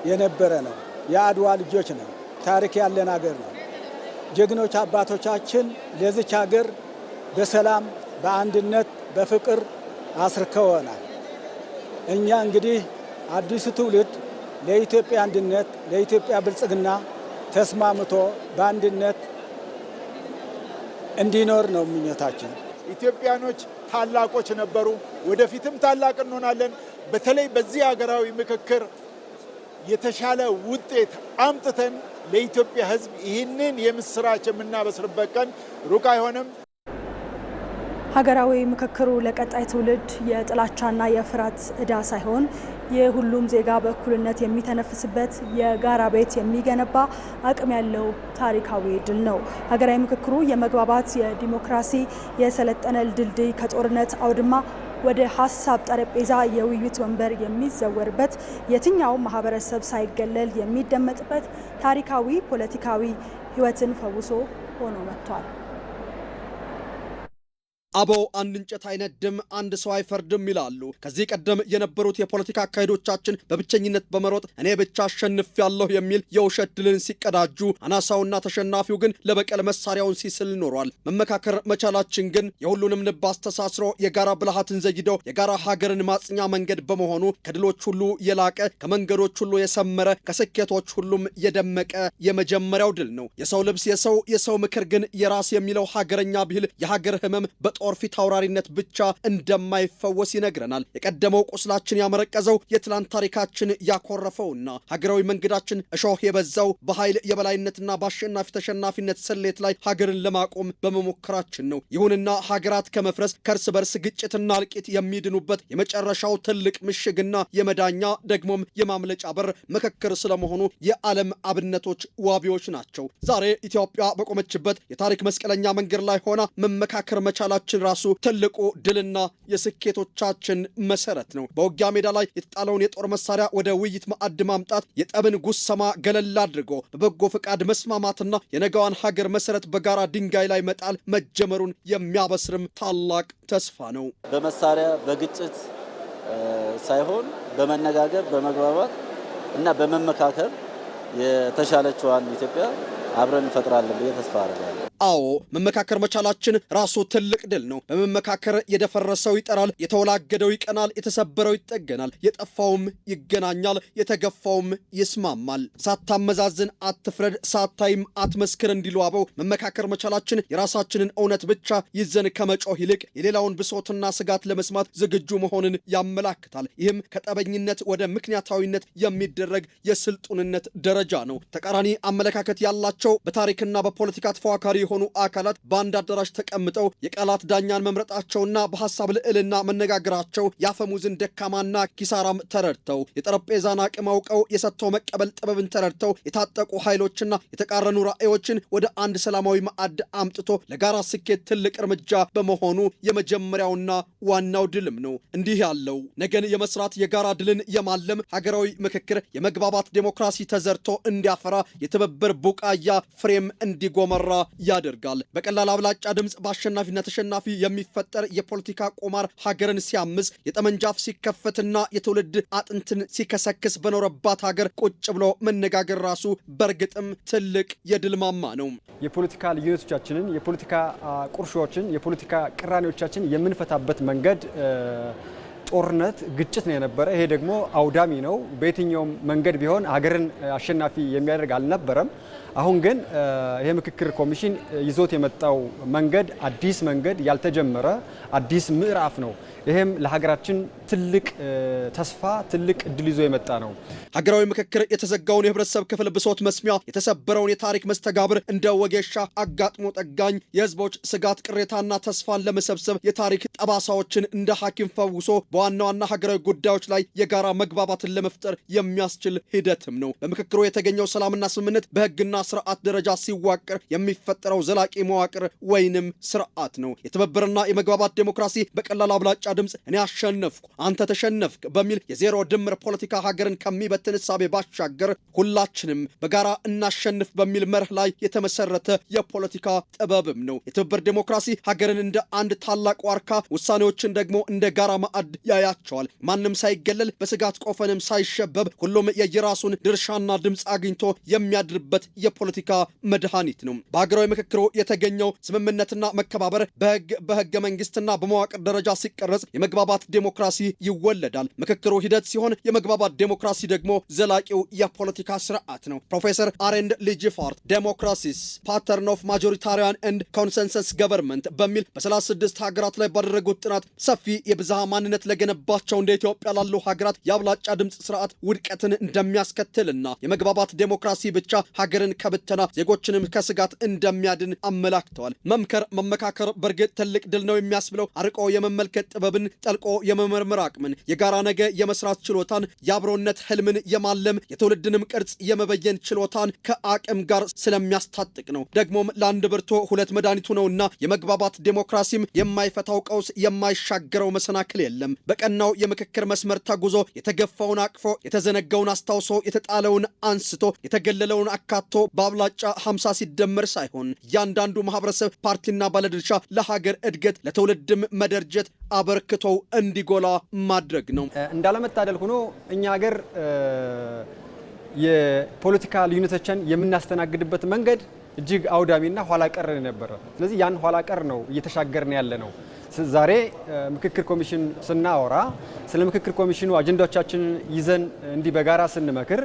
የነበረ ነው። የአድዋ ልጆች ነው። ታሪክ ያለን ሀገር ነው። ጀግኖች አባቶቻችን ለዚች ሀገር በሰላም በአንድነት በፍቅር አስርከውናል። እኛ እንግዲህ አዲሱ ትውልድ ለኢትዮጵያ አንድነት ለኢትዮጵያ ብልጽግና ተስማምቶ በአንድነት እንዲኖር ነው ምኞታችን። ኢትዮጵያኖች ታላቆች ነበሩ፣ ወደፊትም ታላቅ እንሆናለን። በተለይ በዚህ ሀገራዊ ምክክር የተሻለ ውጤት አምጥተን ለኢትዮጵያ ሕዝብ ይህንን የምስራች የምናበስርበት ቀን ሩቅ አይሆንም። ሀገራዊ ምክክሩ ለቀጣይ ትውልድ የጥላቻና የፍርሃት ዕዳ ሳይሆን የሁሉም ዜጋ በእኩልነት የሚተነፍስበት የጋራ ቤት የሚገነባ አቅም ያለው ታሪካዊ ድል ነው። ሀገራዊ ምክክሩ የመግባባት፣ የዲሞክራሲ፣ የሰለጠነ ድልድይ ከጦርነት አውድማ ወደ ሀሳብ ጠረጴዛ የውይይት ወንበር የሚዘወርበት የትኛውም ማህበረሰብ ሳይገለል የሚደመጥበት ታሪካዊ ፖለቲካዊ ህይወትን ፈውሶ ሆኖ መጥቷል። አበው አንድ እንጨት አይነድም፣ አንድ ሰው አይፈርድም ይላሉ። ከዚህ ቀደም የነበሩት የፖለቲካ አካሄዶቻችን በብቸኝነት በመሮጥ እኔ ብቻ አሸንፊያለሁ የሚል የውሸት ድልን ሲቀዳጁ፣ አናሳውና ተሸናፊው ግን ለበቀል መሳሪያውን ሲስል ኖሯል። መመካከር መቻላችን ግን የሁሉንም ልብ አስተሳስሮ የጋራ ብልሃትን ዘይደው የጋራ ሀገርን ማጽኛ መንገድ በመሆኑ ከድሎች ሁሉ የላቀ ከመንገዶች ሁሉ የሰመረ ከስኬቶች ሁሉም የደመቀ የመጀመሪያው ድል ነው። የሰው ልብስ የሰው ምክር ግን የራስ የሚለው ሀገረኛ ብሂል የሀገር ህመም ጦር ፊት አውራሪነት ብቻ እንደማይፈወስ ይነግረናል። የቀደመው ቁስላችን ያመረቀዘው የትላንት ታሪካችን ያኮረፈውና ሀገራዊ መንገዳችን እሾህ የበዛው በኃይል የበላይነትና በአሸናፊ ተሸናፊነት ስሌት ላይ ሀገርን ለማቆም በመሞከራችን ነው። ይሁንና ሀገራት ከመፍረስ ከእርስ በርስ ግጭትና እልቂት የሚድኑበት የመጨረሻው ትልቅ ምሽግና የመዳኛ ደግሞም የማምለጫ በር ምክክር ስለመሆኑ የዓለም አብነቶች ዋቢዎች ናቸው። ዛሬ ኢትዮጵያ በቆመችበት የታሪክ መስቀለኛ መንገድ ላይ ሆና መመካከር መቻላችን ራሱ ትልቁ ድልና የስኬቶቻችን መሰረት ነው። በውጊያ ሜዳ ላይ የተጣለውን የጦር መሳሪያ ወደ ውይይት ማዕድ ማምጣት የጠብን ጉሰማ ገለል አድርጎ በበጎ ፈቃድ መስማማትና የነገዋን ሀገር መሰረት በጋራ ድንጋይ ላይ መጣል መጀመሩን የሚያበስርም ታላቅ ተስፋ ነው። በመሳሪያ በግጭት ሳይሆን በመነጋገር በመግባባት እና በመመካከር የተሻለችዋን ኢትዮጵያ አብረን እንፈጥራለን ብዬ ተስፋ አደርጋለሁ። አዎ መመካከር መቻላችን ራሱ ትልቅ ድል ነው። በመመካከር የደፈረሰው ይጠራል፣ የተወላገደው ይቀናል፣ የተሰበረው ይጠገናል፣ የጠፋውም ይገናኛል፣ የተገፋውም ይስማማል። ሳታመዛዝን አትፍረድ፣ ሳታይም አትመስክር እንዲሉ አበው መመካከር መቻላችን የራሳችንን እውነት ብቻ ይዘን ከመጮህ ይልቅ የሌላውን ብሶትና ስጋት ለመስማት ዝግጁ መሆንን ያመላክታል። ይህም ከጠበኝነት ወደ ምክንያታዊነት የሚደረግ የስልጡንነት ደረጃ ነው። ተቃራኒ አመለካከት ያላቸው በታሪክና በፖለቲካ ተፎካካሪ የሆኑ አካላት በአንድ አዳራሽ ተቀምጠው የቃላት ዳኛን መምረጣቸውና በሐሳብ ልዕልና መነጋገራቸው ያፈሙዝን ደካማና ኪሳራም ተረድተው የጠረጴዛን አቅም አውቀው የሰጥቶ መቀበል ጥበብን ተረድተው የታጠቁ ኃይሎችና የተቃረኑ ራዕዮችን ወደ አንድ ሰላማዊ ማዕድ አምጥቶ ለጋራ ስኬት ትልቅ እርምጃ በመሆኑ የመጀመሪያውና ዋናው ድልም ነው። እንዲህ ያለው ነገን የመስራት የጋራ ድልን የማለም ሀገራዊ ምክክር የመግባባት ዴሞክራሲ ተዘርቶ እንዲያፈራ የትብብር ቡቃያ ፍሬም እንዲጎመራ ያደርጋል። በቀላል አብላጫ ድምፅ በአሸናፊና ተሸናፊ የሚፈጠር የፖለቲካ ቁማር ሀገርን ሲያምስ የጠመንጃ አፍ ሲከፈትና የትውልድ አጥንትን ሲከሰክስ በኖረባት ሀገር ቁጭ ብሎ መነጋገር ራሱ በእርግጥም ትልቅ የድል ማማ ነው። የፖለቲካ ልዩነቶቻችንን፣ የፖለቲካ ቁርሾችን፣ የፖለቲካ ቅራኔዎቻችን የምንፈታበት መንገድ ጦርነት፣ ግጭት ነው የነበረ። ይሄ ደግሞ አውዳሚ ነው። በየትኛውም መንገድ ቢሆን ሀገርን አሸናፊ የሚያደርግ አልነበረም። አሁን ግን ይሄ ምክክር ኮሚሽን ይዞት የመጣው መንገድ አዲስ መንገድ፣ ያልተጀመረ አዲስ ምዕራፍ ነው። ይሄም ለሀገራችን ትልቅ ተስፋ፣ ትልቅ እድል ይዞ የመጣ ነው። ሀገራዊ ምክክር የተዘጋውን የህብረተሰብ ክፍል ብሶት መስሚያ፣ የተሰበረውን የታሪክ መስተጋብር እንደ ወጌሻ አጋጥሞ ጠጋኝ፣ የህዝቦች ስጋት ቅሬታና ተስፋን ለመሰብሰብ የታሪክ ጠባሳዎችን እንደ ሐኪም ፈውሶ በዋና ዋና ሀገራዊ ጉዳዮች ላይ የጋራ መግባባትን ለመፍጠር የሚያስችል ሂደትም ነው። በምክክሩ የተገኘው ሰላምና ስምምነት በህግና ስርዓት ደረጃ ሲዋቀር የሚፈጠረው ዘላቂ መዋቅር ወይንም ስርዓት ነው። የትብብርና የመግባባት ዴሞክራሲ በቀላል አብላጫ ድምፅ እኔ አሸነፍኩ አንተ ተሸነፍክ በሚል የዜሮ ድምር ፖለቲካ ሀገርን ከሚበትን እሳቤ ባሻገር ሁላችንም በጋራ እናሸንፍ በሚል መርህ ላይ የተመሰረተ የፖለቲካ ጥበብም ነው። የትብብር ዴሞክራሲ ሀገርን እንደ አንድ ታላቅ ዋርካ፣ ውሳኔዎችን ደግሞ እንደ ጋራ ማዕድ ያያቸዋል። ማንም ሳይገለል በስጋት ቆፈንም ሳይሸበብ ሁሉም የየራሱን ድርሻና ድምፅ አግኝቶ የሚያድርበት የፖለቲካ መድኃኒት ነው። በሀገራዊ ምክክሩ የተገኘው ስምምነትና መከባበር በህገ መንግስትና በመዋቅር ደረጃ ሲቀረጽ የመግባባት ዴሞክራሲ ይወለዳል። ምክክሩ ሂደት ሲሆን የመግባባት ዴሞክራሲ ደግሞ ዘላቂው የፖለቲካ ስርዓት ነው። ፕሮፌሰር አሬንድ ሊጅፋርት ዴሞክራሲስ ፓተርን ኦፍ ማጆሪታሪያን ኤንድ ኮንሰንሰስ ገቨርንመንት በሚል በ36 ሀገራት ላይ ባደረጉት ጥናት ሰፊ የብዝሃ ማንነት ለገነባቸው እንደ ኢትዮጵያ ላሉ ሀገራት የአብላጫ ድምፅ ስርዓት ውድቀትን እንደሚያስከትልና የመግባባት ዴሞክራሲ ብቻ ሀገርን ከብተና ዜጎችንም ከስጋት እንደሚያድን አመላክተዋል። መምከር፣ መመካከር በእርግጥ ትልቅ ድል ነው የሚያስብለው አርቆ የመመልከት ጥበብን፣ ጠልቆ የመመርመር አቅምን፣ የጋራ ነገ የመስራት ችሎታን፣ የአብሮነት ህልምን የማለም የትውልድንም ቅርጽ የመበየን ችሎታን ከአቅም ጋር ስለሚያስታጥቅ ነው። ደግሞም ለአንድ ብርቱ ሁለት መድኃኒቱ ነውና የመግባባት ዴሞክራሲም የማይፈታው ቀውስ የማይሻገረው መሰናክል የለም። በቀናው የምክክር መስመር ተጉዞ የተገፋውን አቅፎ የተዘነጋውን አስታውሶ የተጣለውን አንስቶ የተገለለውን አካቶ በአብላጫ 50 ሲደመር ሳይሆን እያንዳንዱ ማህበረሰብ ፓርቲና ባለድርሻ ለሀገር እድገት ለትውልድም መደርጀት አበርክቶው እንዲጎላ ማድረግ ነው። እንዳለመታደል ሆኖ እኛ ሀገር የፖለቲካ ልዩነቶችን የምናስተናግድበት መንገድ እጅግ አውዳሚና ኋላ ቀር ነበር። ስለዚህ ያን ኋላ ቀር ነው እየተሻገርን ያለ ነው። ዛሬ ምክክር ኮሚሽን ስናወራ ስለ ምክክር ኮሚሽኑ አጀንዳዎቻችንን ይዘን እንዲህ በጋራ ስንመክር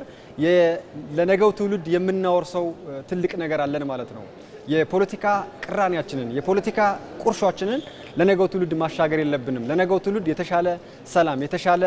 ለነገው ትውልድ የምናወርሰው ትልቅ ነገር አለን ማለት ነው። የፖለቲካ ቅራኔያችንን የፖለቲካ ቁርሾችንን ለነገው ትውልድ ማሻገር የለብንም። ለነገው ትውልድ የተሻለ ሰላም፣ የተሻለ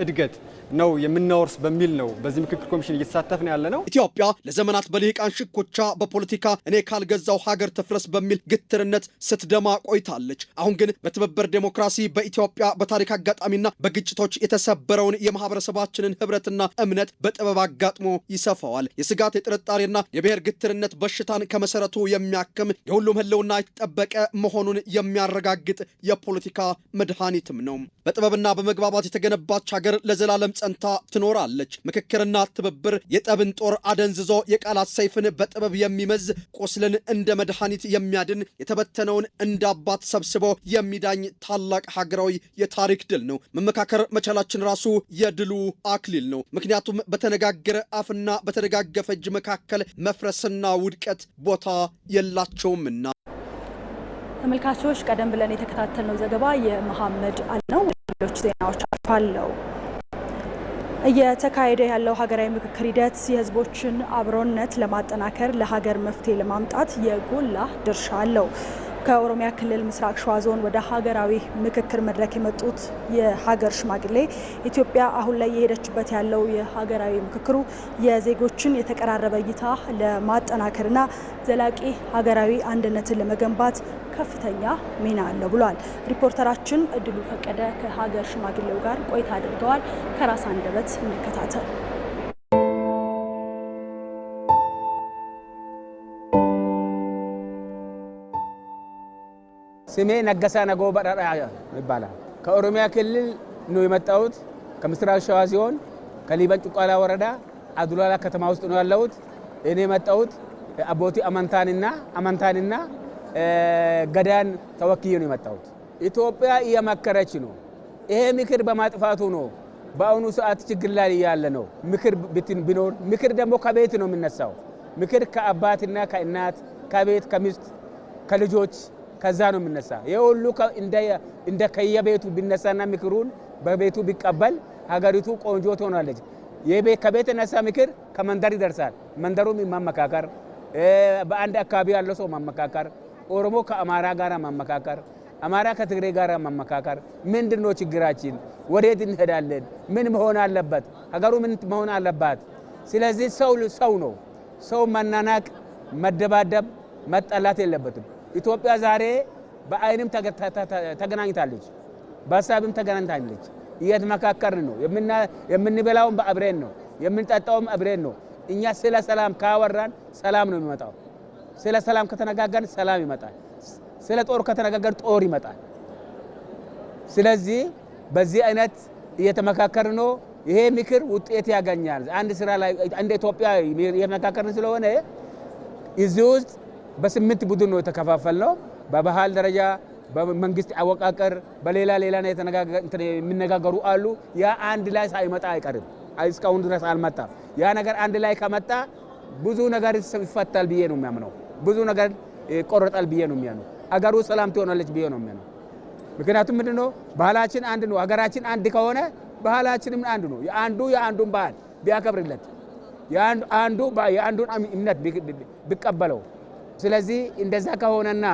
እድገት ነው የምናወርስ በሚል ነው በዚህ ምክክር ኮሚሽን እየተሳተፍን ያለ ነው። ኢትዮጵያ ለዘመናት በልሂቃን ሽኩቻ በፖለቲካ እኔ ካልገዛው ሀገር ትፍረስ በሚል ግትርነት ስትደማ ቆይታለች። አሁን ግን በትብብር ዴሞክራሲ በኢትዮጵያ በታሪክ አጋጣሚና በግጭቶች የተሰበረውን የማህበረሰባችንን ህብረትና እምነት በጥበብ አጋጥሞ ይሰፋዋል። የስጋት የጥርጣሬና የብሔር ግትርነት በሽታን ከመሰረቱ የሚያክም የሁሉም ህልውና የተጠበቀ መሆኑን የሚያረጋግጥ የፖለቲካ መድኃኒትም ነው። በጥበብና በመግባባት የተገነባች ሀገር ለዘላለም ጸንታ ትኖራለች። ምክክርና ትብብር የጠብን ጦር አደንዝዞ የቃላት ሰይፍን በጥበብ የሚመዝ ቁስልን እንደ መድኃኒት የሚያድን የተበተነውን እንደ አባት ሰብስቦ የሚዳኝ ታላቅ ሀገራዊ የታሪክ ድል ነው። መመካከር መቻላችን ራሱ የድሉ አክሊል ነው። ምክንያቱም በተነጋገረ አፍና በተደጋገፈ እጅ መካከል መፍረስና ውድቀት ቦታ የላቸውምና። ተመልካቾች ቀደም ብለን የተከታተልነው ዘገባ የመሐመድ አሊ ነው። ሌሎች ዜናዎች አልፋለሁ። እየተካሄደ ያለው ሀገራዊ ምክክር ሂደት የህዝቦችን አብሮነት ለማጠናከር ለሀገር መፍትሄ ለማምጣት የጎላ ድርሻ አለው። ከኦሮሚያ ክልል ምስራቅ ሸዋ ዞን ወደ ሀገራዊ ምክክር መድረክ የመጡት የሀገር ሽማግሌ ኢትዮጵያ አሁን ላይ የሄደችበት ያለው የሀገራዊ ምክክሩ የዜጎችን የተቀራረበ እይታ ለማጠናከርና ዘላቂ ሀገራዊ አንድነትን ለመገንባት ከፍተኛ ሚና አለው ብሏል። ሪፖርተራችን እድሉ ፈቀደ ከሀገር ሽማግሌው ጋር ቆይታ አድርገዋል። ከራስ አንደበት እንከታተል። ስሜ ነገሳ ነጎ በራራ ይባላል። ከኦሮሚያ ክልል ነው የመጣሁት። ከምስራቅ ሸዋ ሲሆን ከሊበን ጩቋላ ወረዳ አዱላላ ከተማ ውስጥ ነው ያለሁት። እኔ የመጣሁት አቦቲ አማንታንና ገዳን ተወክዬ ነው የመጣሁት። ኢትዮጵያ እየመከረች ነው። ይሄ ምክር በማጥፋቱ ነው በአሁኑ ሰዓት ችግር ላይ ያለ ነው። ምክር ቢኖር ምክር ደግሞ ከቤት ነው የሚነሳው። ምክር ከአባትና ከእናት ከቤት ከሚስት ከልጆች ከዛ ነው የሚነሳ። ይሄ ሁሉ እንደ ከየቤቱ ቢነሳና ምክሩን በቤቱ ቢቀበል ሀገሪቱ ቆንጆ ትሆናለች። ከቤት የነሳ ምክር ከመንደር ይደርሳል። መንደሩም ማመካከር፣ በአንድ አካባቢ ያለው ሰው ማመካከር፣ ኦሮሞ ከአማራ ጋር ማመካከር፣ አማራ ከትግሬ ጋር ማመካከር፣ ምንድነው ችግራችን፣ ወዴት እንሄዳለን፣ ምን መሆን አለበት፣ ሀገሩ ምን መሆን አለባት። ስለዚህ ሰው ነው። ሰው መናናቅ፣ መደባደብ፣ መጠላት የለበትም። ኢትዮጵያ ዛሬ በአይንም ተገናኝታለች፣ በሀሳብም ተገናኝታለች። እየተመካከርን ነው። የምንበላውም አብረን ነው፣ የምንጠጣውም አብረን ነው። እኛ ስለ ሰላም ካወራን ሰላም ነው የሚመጣው። ስለ ሰላም ከተነጋገርን ሰላም ይመጣል። ስለ ጦር ከተነጋገርን ጦር ይመጣል። ስለዚህ በዚህ አይነት እየተመካከርን ነው። ይሄ ምክር ውጤት ያገኛል። አንድ ስራ ላይ እንደ ኢትዮጵያ እየተመካከርን ስለሆነ እዚህ ውስጥ በ8 ቡድን ነው የተከፋፈልነው። በባህል ደረጃ፣ በመንግስት አወቃቀር፣ በሌላ ነው የሚነጋገሩ አሉ። ያ አንድ ላይ ሳይመጣ አይቀርም። እስካሁን ድረስ አልመጣም። ያ ነገር አንድ ላይ ከመጣ ብዙ ነገር ይፈታል ብዬ ነው የሚያምነው። ብዙ ነገር ይቆረጣል ብዬ ነው የሚያምነው። አገሩ ሰላም ትሆናለች ብዬ ነው የሚያምነው። ምክንያቱም ምንድነው ባህላችን አንድ ነው። ሀገራችን አንድ ከሆነ ባህላችንም አንድ ነው። የአንዱን ባህል ቢያከብርለት የአንዱን እምነት ቢቀበለው፣ ስለዚህ እንደዛ ከሆነና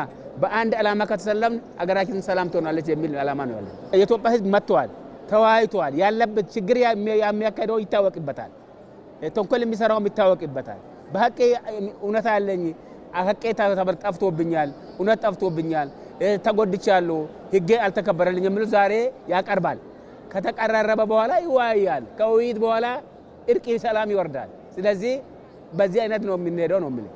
በአንድ ዓላማ ከተሰለምን ሀገራችን ሰላም ትሆናለች የሚል ዓላማ ነው ያለው። የኢትዮጵያ ሕዝብ መጥቷል፣ ተወያይቷል። ያለበት ችግር የሚያካሄደው ይታወቅበታል። ተንኮል የሚሰራው ይታወቅበታል። በሐቄ እውነት አለኝ፣ ሐቄ ጠፍቶብኛል፣ እውነት ጠፍቶብኛል፣ ተጎድቻለሁ፣ ሕጌ አልተከበረልኝ የሚሉ ዛሬ ያቀርባል። ከተቀራረበ በኋላ ይወያያል። ከውይይት በኋላ እርቅ፣ ሰላም ይወርዳል። ስለዚህ በዚህ አይነት ነው የምንሄደው ነው የሚለው።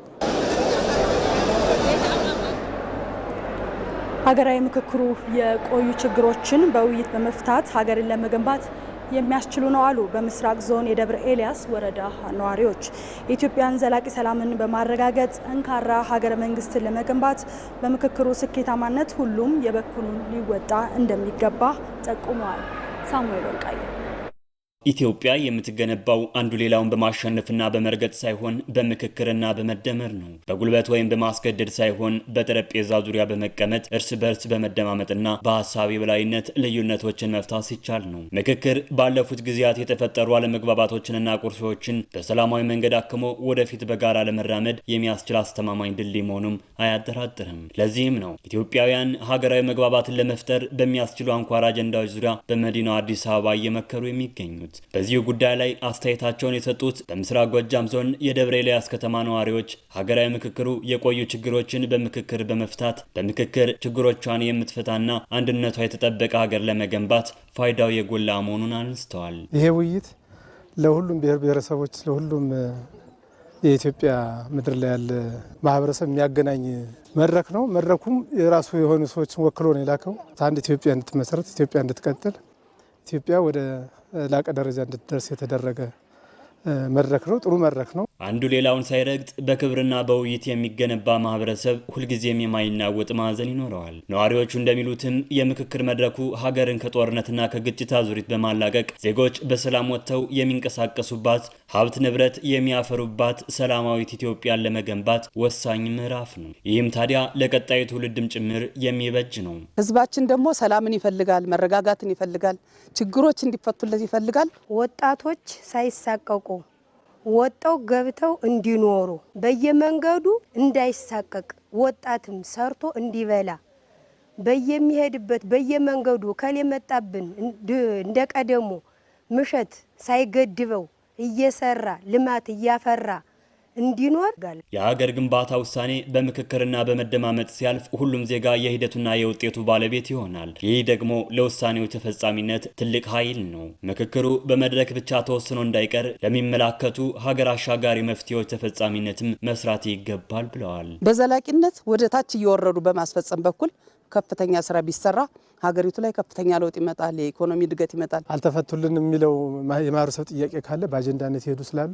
ሀገራዊ ምክክሩ የቆዩ ችግሮችን በውይይት በመፍታት ሀገርን ለመገንባት የሚያስችሉ ነው አሉ በምስራቅ ዞን የደብረ ኤልያስ ወረዳ ነዋሪዎች። የኢትዮጵያን ዘላቂ ሰላምን በማረጋገጥ ጠንካራ ሀገረ መንግስትን ለመገንባት በምክክሩ ስኬታማነት ሁሉም የበኩሉን ሊወጣ እንደሚገባ ጠቁመዋል። ሳሙኤል ወልቃይ ኢትዮጵያ የምትገነባው አንዱ ሌላውን በማሸነፍና በመርገጥ ሳይሆን በምክክርና በመደመር ነው። በጉልበት ወይም በማስገደድ ሳይሆን በጠረጴዛ ዙሪያ በመቀመጥ እርስ በርስ በመደማመጥና በሀሳብ የበላይነት ልዩነቶችን መፍታት ሲቻል ነው። ምክክር ባለፉት ጊዜያት የተፈጠሩ አለመግባባቶችንና ቁርሾችን በሰላማዊ መንገድ አክሞ ወደፊት በጋራ ለመራመድ የሚያስችል አስተማማኝ ድልድይ መሆኑም አያጠራጥርም። ለዚህም ነው ኢትዮጵያውያን ሀገራዊ መግባባትን ለመፍጠር በሚያስችሉ አንኳር አጀንዳዎች ዙሪያ በመዲናው አዲስ አበባ እየመከሩ የሚገኙት። በዚሁ ጉዳይ ላይ አስተያየታቸውን የሰጡት በምስራቅ ጎጃም ዞን የደብረ ኤልያስ ከተማ ነዋሪዎች ሀገራዊ ምክክሩ የቆዩ ችግሮችን በምክክር በመፍታት በምክክር ችግሮቿን የምትፈታና አንድነቷ የተጠበቀ ሀገር ለመገንባት ፋይዳው የጎላ መሆኑን አንስተዋል። ይሄ ውይይት ለሁሉም ብሔር ብሔረሰቦች፣ ለሁሉም የኢትዮጵያ ምድር ላይ ያለ ማህበረሰብ የሚያገናኝ መድረክ ነው። መድረኩም የራሱ የሆኑ ሰዎችን ወክሎ ነው የላከው። አንድ ኢትዮጵያ እንድትመሰረት፣ ኢትዮጵያ እንድትቀጥል፣ ኢትዮጵያ ወደ ላቀ ደረጃ እንድትደርስ የተደረገ መድረክ ነው። ጥሩ መድረክ ነው። አንዱ ሌላውን ሳይረግጥ በክብርና በውይይት የሚገነባ ማህበረሰብ ሁልጊዜም የማይናወጥ ማዕዘን ይኖረዋል። ነዋሪዎቹ እንደሚሉትም የምክክር መድረኩ ሀገርን ከጦርነትና ከግጭት አዙሪት በማላቀቅ ዜጎች በሰላም ወጥተው የሚንቀሳቀሱባት፣ ሀብት ንብረት የሚያፈሩባት ሰላማዊት ኢትዮጵያን ለመገንባት ወሳኝ ምዕራፍ ነው። ይህም ታዲያ ለቀጣዩ ትውልድም ጭምር የሚበጅ ነው። ህዝባችን ደግሞ ሰላምን ይፈልጋል፣ መረጋጋትን ይፈልጋል፣ ችግሮች እንዲፈቱለት ይፈልጋል። ወጣቶች ሳይሳቀቁ ወጣው ገብተው እንዲኖሩ በየመንገዱ እንዳይሳቀቅ ወጣትም ሰርቶ እንዲበላ በየሚሄድበት በየመንገዱ ከሌ መጣብን እንደቀደሙ ምሸት ሳይገድበው እየሰራ ልማት እያፈራ እንዲኖር የሀገር ግንባታ ውሳኔ በምክክርና በመደማመጥ ሲያልፍ ሁሉም ዜጋ የሂደቱና የውጤቱ ባለቤት ይሆናል። ይህ ደግሞ ለውሳኔው ተፈጻሚነት ትልቅ ኃይል ነው። ምክክሩ በመድረክ ብቻ ተወስኖ እንዳይቀር ለሚመላከቱ ሀገር አሻጋሪ መፍትሄዎች ተፈጻሚነትም መስራት ይገባል ብለዋል። በዘላቂነት ወደ ታች እየወረዱ በማስፈጸም በኩል ከፍተኛ ስራ ቢሰራ ሀገሪቱ ላይ ከፍተኛ ለውጥ ይመጣል፣ የኢኮኖሚ እድገት ይመጣል። አልተፈቱልን የሚለው የማህበረሰብ ጥያቄ ካለ በአጀንዳነት ይሄዱ ስላሉ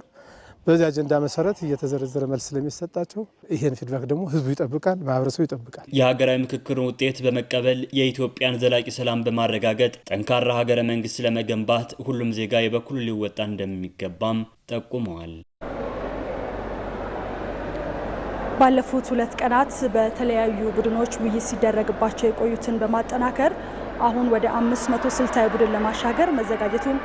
በዚህ አጀንዳ መሰረት እየተዘረዘረ መልስ ስለሚሰጣቸው ይሄን ፊድባክ ደግሞ ህዝቡ ይጠብቃል፣ ማህበረሰቡ ይጠብቃል። የሀገራዊ ምክክሩን ውጤት በመቀበል የኢትዮጵያን ዘላቂ ሰላም በማረጋገጥ ጠንካራ ሀገረ መንግስት ለመገንባት ሁሉም ዜጋ የበኩሉ ሊወጣ እንደሚገባም ጠቁመዋል። ባለፉት 2 ቀናት በተለያዩ ቡድኖች ውይይት ሲደረግባቸው የቆዩትን በማጠናከር አሁን ወደ 500 ስልታዊ ቡድን ለማሻገር መዘጋጀቱን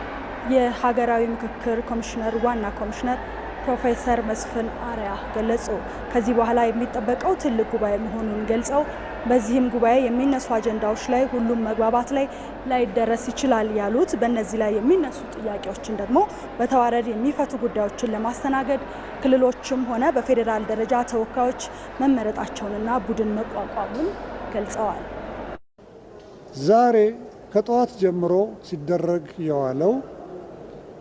የሀገራዊ ምክክር ኮሚሽነር ዋና ኮሚሽነር ፕሮፌሰር መስፍን አርአያ ገለጹ። ከዚህ በኋላ የሚጠበቀው ትልቅ ጉባኤ መሆኑን ገልጸው በዚህም ጉባኤ የሚነሱ አጀንዳዎች ላይ ሁሉም መግባባት ላይ ላይደረስ ይችላል ያሉት በእነዚህ ላይ የሚነሱ ጥያቄዎችን ደግሞ በተዋረድ የሚፈቱ ጉዳዮችን ለማስተናገድ ክልሎችም ሆነ በፌዴራል ደረጃ ተወካዮች መመረጣቸውንና ቡድን መቋቋሙን ገልጸዋል። ዛሬ ከጠዋት ጀምሮ ሲደረግ የዋለው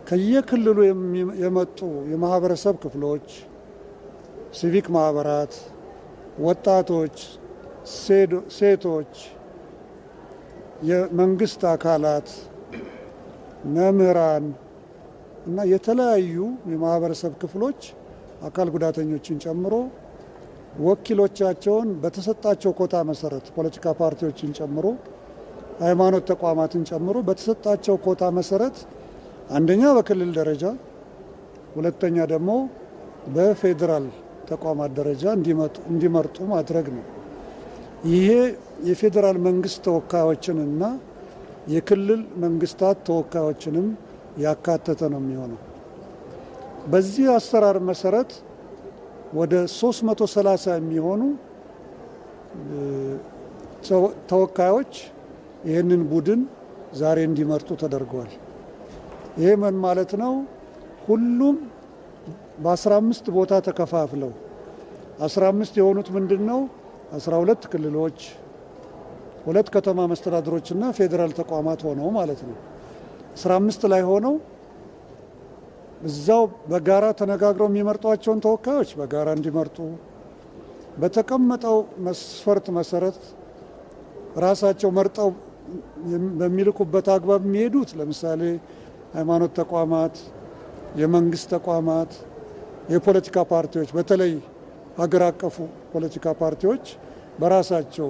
ከየክልሉ የመጡ የማህበረሰብ ክፍሎች፣ ሲቪክ ማህበራት፣ ወጣቶች፣ ሴቶች፣ የመንግስት አካላት፣ መምህራን እና የተለያዩ የማህበረሰብ ክፍሎች አካል ጉዳተኞችን ጨምሮ ወኪሎቻቸውን በተሰጣቸው ኮታ መሰረት ፖለቲካ ፓርቲዎችን ጨምሮ ሃይማኖት ተቋማትን ጨምሮ በተሰጣቸው ኮታ መሰረት አንደኛ በክልል ደረጃ፣ ሁለተኛ ደግሞ በፌዴራል ተቋማት ደረጃ እንዲመርጡ ማድረግ ነው። ይሄ የፌዴራል መንግስት ተወካዮችንና የክልል መንግስታት ተወካዮችንም ያካተተ ነው የሚሆነው። በዚህ አሰራር መሰረት ወደ 330 የሚሆኑ ተወካዮች ይህንን ቡድን ዛሬ እንዲመርጡ ተደርገዋል። ይህ ምን ማለት ነው? ሁሉም በ15 ቦታ ተከፋፍለው 15 የሆኑት ምንድን ነው? 12 ክልሎች፣ 2 ከተማ መስተዳድሮችና ፌዴራል ተቋማት ሆነው ማለት ነው። 15 ላይ ሆነው እዛው በጋራ ተነጋግረው የሚመርጧቸውን ተወካዮች በጋራ እንዲመርጡ በተቀመጠው መስፈርት መሰረት ራሳቸው መርጠው በሚልኩበት አግባብ የሚሄዱት ለምሳሌ ሃይማኖት ተቋማት፣ የመንግስት ተቋማት፣ የፖለቲካ ፓርቲዎች በተለይ ሀገር አቀፉ ፖለቲካ ፓርቲዎች በራሳቸው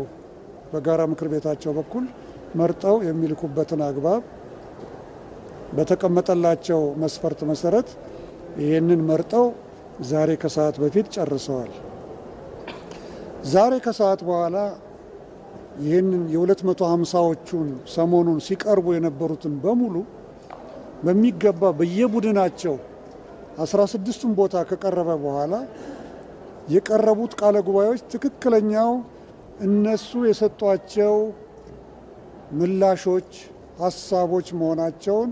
በጋራ ምክር ቤታቸው በኩል መርጠው የሚልኩበትን አግባብ በተቀመጠላቸው መስፈርት መሰረት ይህንን መርጠው ዛሬ ከሰዓት በፊት ጨርሰዋል። ዛሬ ከሰዓት በኋላ ይህንን የ250ዎቹን ሰሞኑን ሲቀርቡ የነበሩትን በሙሉ በሚገባ በየቡድናቸው 16ቱን ቦታ ከቀረበ በኋላ የቀረቡት ቃለ ጉባኤዎች ትክክለኛው እነሱ የሰጧቸው ምላሾች፣ ሀሳቦች መሆናቸውን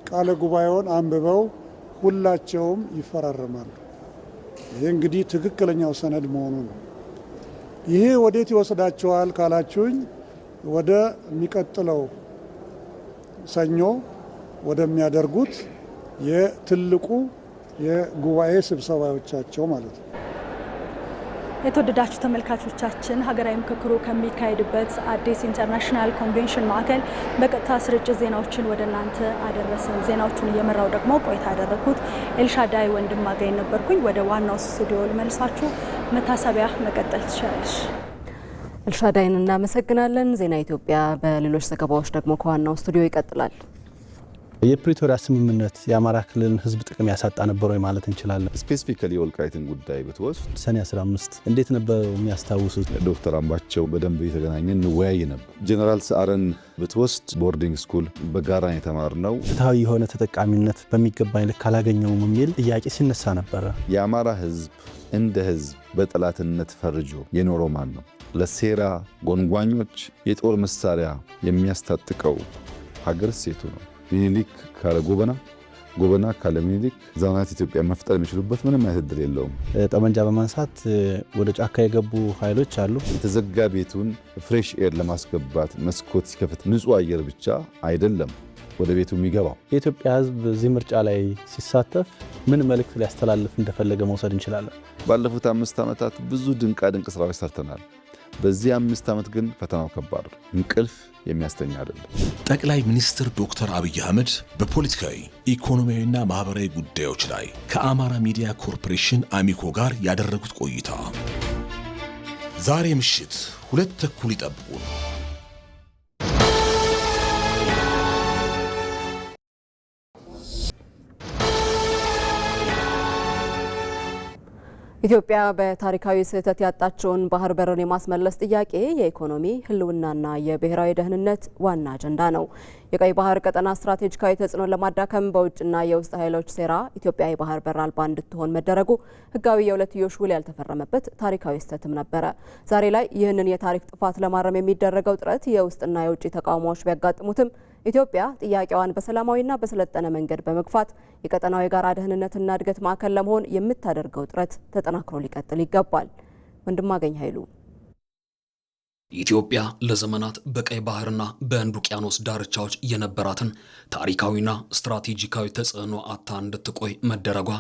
ቃለ ጉባኤውን አንብበው ሁላቸውም ይፈራረማሉ። ይህ እንግዲህ ትክክለኛው ሰነድ መሆኑ ነው። ይሄ ወዴት ይወስዳቸዋል ካላችሁኝ፣ ወደ የሚቀጥለው ሰኞ ወደሚያደርጉት የትልቁ የጉባኤ ስብሰባዎቻቸው ማለት ነው። የተወደዳችሁ ተመልካቾቻችን ሀገራዊ ምክክሩ ከሚካሄድበት አዲስ ኢንተርናሽናል ኮንቬንሽን ማዕከል በቀጥታ ስርጭት ዜናዎችን ወደ እናንተ አደረስን። ዜናዎቹን እየመራው ደግሞ ቆይታ ያደረግኩት ኤልሻዳይ ወንድማገኝ ነበርኩኝ። ወደ ዋናው ስቱዲዮ ልመልሳችሁ። መታሰቢያ መቀጠል ትችላለሽ። ኤልሻዳይን እናመሰግናለን። ዜና ኢትዮጵያ በሌሎች ዘገባዎች ደግሞ ከዋናው ስቱዲዮ ይቀጥላል። የፕሪቶሪያ ስምምነት የአማራ ክልልን ሕዝብ ጥቅም ያሳጣ ነበር ወይ ማለት እንችላለን? ስፔሲፊካሊ የወልቃይትን ጉዳይ ብትወስድ ሰኔ 15 እንዴት ነበር የሚያስታውሱት? ዶክተር አምባቸው በደንብ የተገናኘን እንወያይ ነበር። ጄኔራል ሰዓረን ብትወስድ ቦርዲንግ ስኩል በጋራ የተማርነው ፍትሐዊ የሆነ ተጠቃሚነት በሚገባኝ ልክ አላገኘውም የሚል ጥያቄ ሲነሳ ነበረ። የአማራ ሕዝብ እንደ ሕዝብ በጠላትነት ፈርጆ የኖረው ማን ነው? ለሴራ ጎንጓኞች የጦር መሳሪያ የሚያስታጥቀው ሀገር ሴቱ ነው። ሚኒሊክ ካለ ጎበና፣ ጎበና ካለ ሚኒሊክ ዘመናት ኢትዮጵያ መፍጠር የሚችሉበት ምንም አይነት እድል የለውም። ጠመንጃ በማንሳት ወደ ጫካ የገቡ ኃይሎች አሉ። የተዘጋ ቤቱን ፍሬሽ ኤር ለማስገባት መስኮት ሲከፍት ንጹህ አየር ብቻ አይደለም ወደ ቤቱ የሚገባው። የኢትዮጵያ ሕዝብ እዚህ ምርጫ ላይ ሲሳተፍ ምን መልእክት ሊያስተላልፍ እንደፈለገ መውሰድ እንችላለን? ባለፉት 5 ዓመታት ብዙ ድንቃ ድንቅ ስራዎች ሰርተናል። በዚህ 5 ዓመት ግን ፈተናው ከባድ ነው። እንቅልፍ የሚያስተኛ አይደለም። ጠቅላይ ሚኒስትር ዶክተር አብይ አህመድ በፖለቲካዊ ኢኮኖሚያዊና ማህበራዊ ጉዳዮች ላይ ከአማራ ሚዲያ ኮርፖሬሽን አሚኮ ጋር ያደረጉት ቆይታ ዛሬ ምሽት 2:30 ይጠብቁን። ኢትዮጵያ በታሪካዊ ስህተት ያጣቸውን ባህር በርን የማስመለስ ጥያቄ የኢኮኖሚ ህልውናና የብሔራዊ ደህንነት ዋና አጀንዳ ነው። የቀይ ባህር ቀጠና ስትራቴጂካዊ ተጽዕኖን ለማዳከም በውጭና የውስጥ ኃይሎች ሴራ ኢትዮጵያ የባህር በር አልባ እንድትሆን መደረጉ ህጋዊ የሁለትዮሽ ውል ያልተፈረመበት ታሪካዊ ስህተትም ነበረ። ዛሬ ላይ ይህንን የታሪክ ጥፋት ለማረም የሚደረገው ጥረት የውስጥና የውጭ ተቃውሞዎች ቢያጋጥሙትም ኢትዮጵያ ጥያቄዋን በሰላማዊና በሰለጠነ መንገድ በመግፋት የቀጠናው የጋራ ደህንነትና እድገት ማዕከል ለመሆን የምታደርገው ጥረት ተጠናክሮ ሊቀጥል ይገባል። ወንድማገኝ ኃይሉ ኢትዮጵያ ለዘመናት በቀይ ባህርና በህንድ ውቅያኖስ ዳርቻዎች የነበራትን ታሪካዊና ስትራቴጂካዊ ተጽዕኖ አታ እንድትቆይ መደረጓ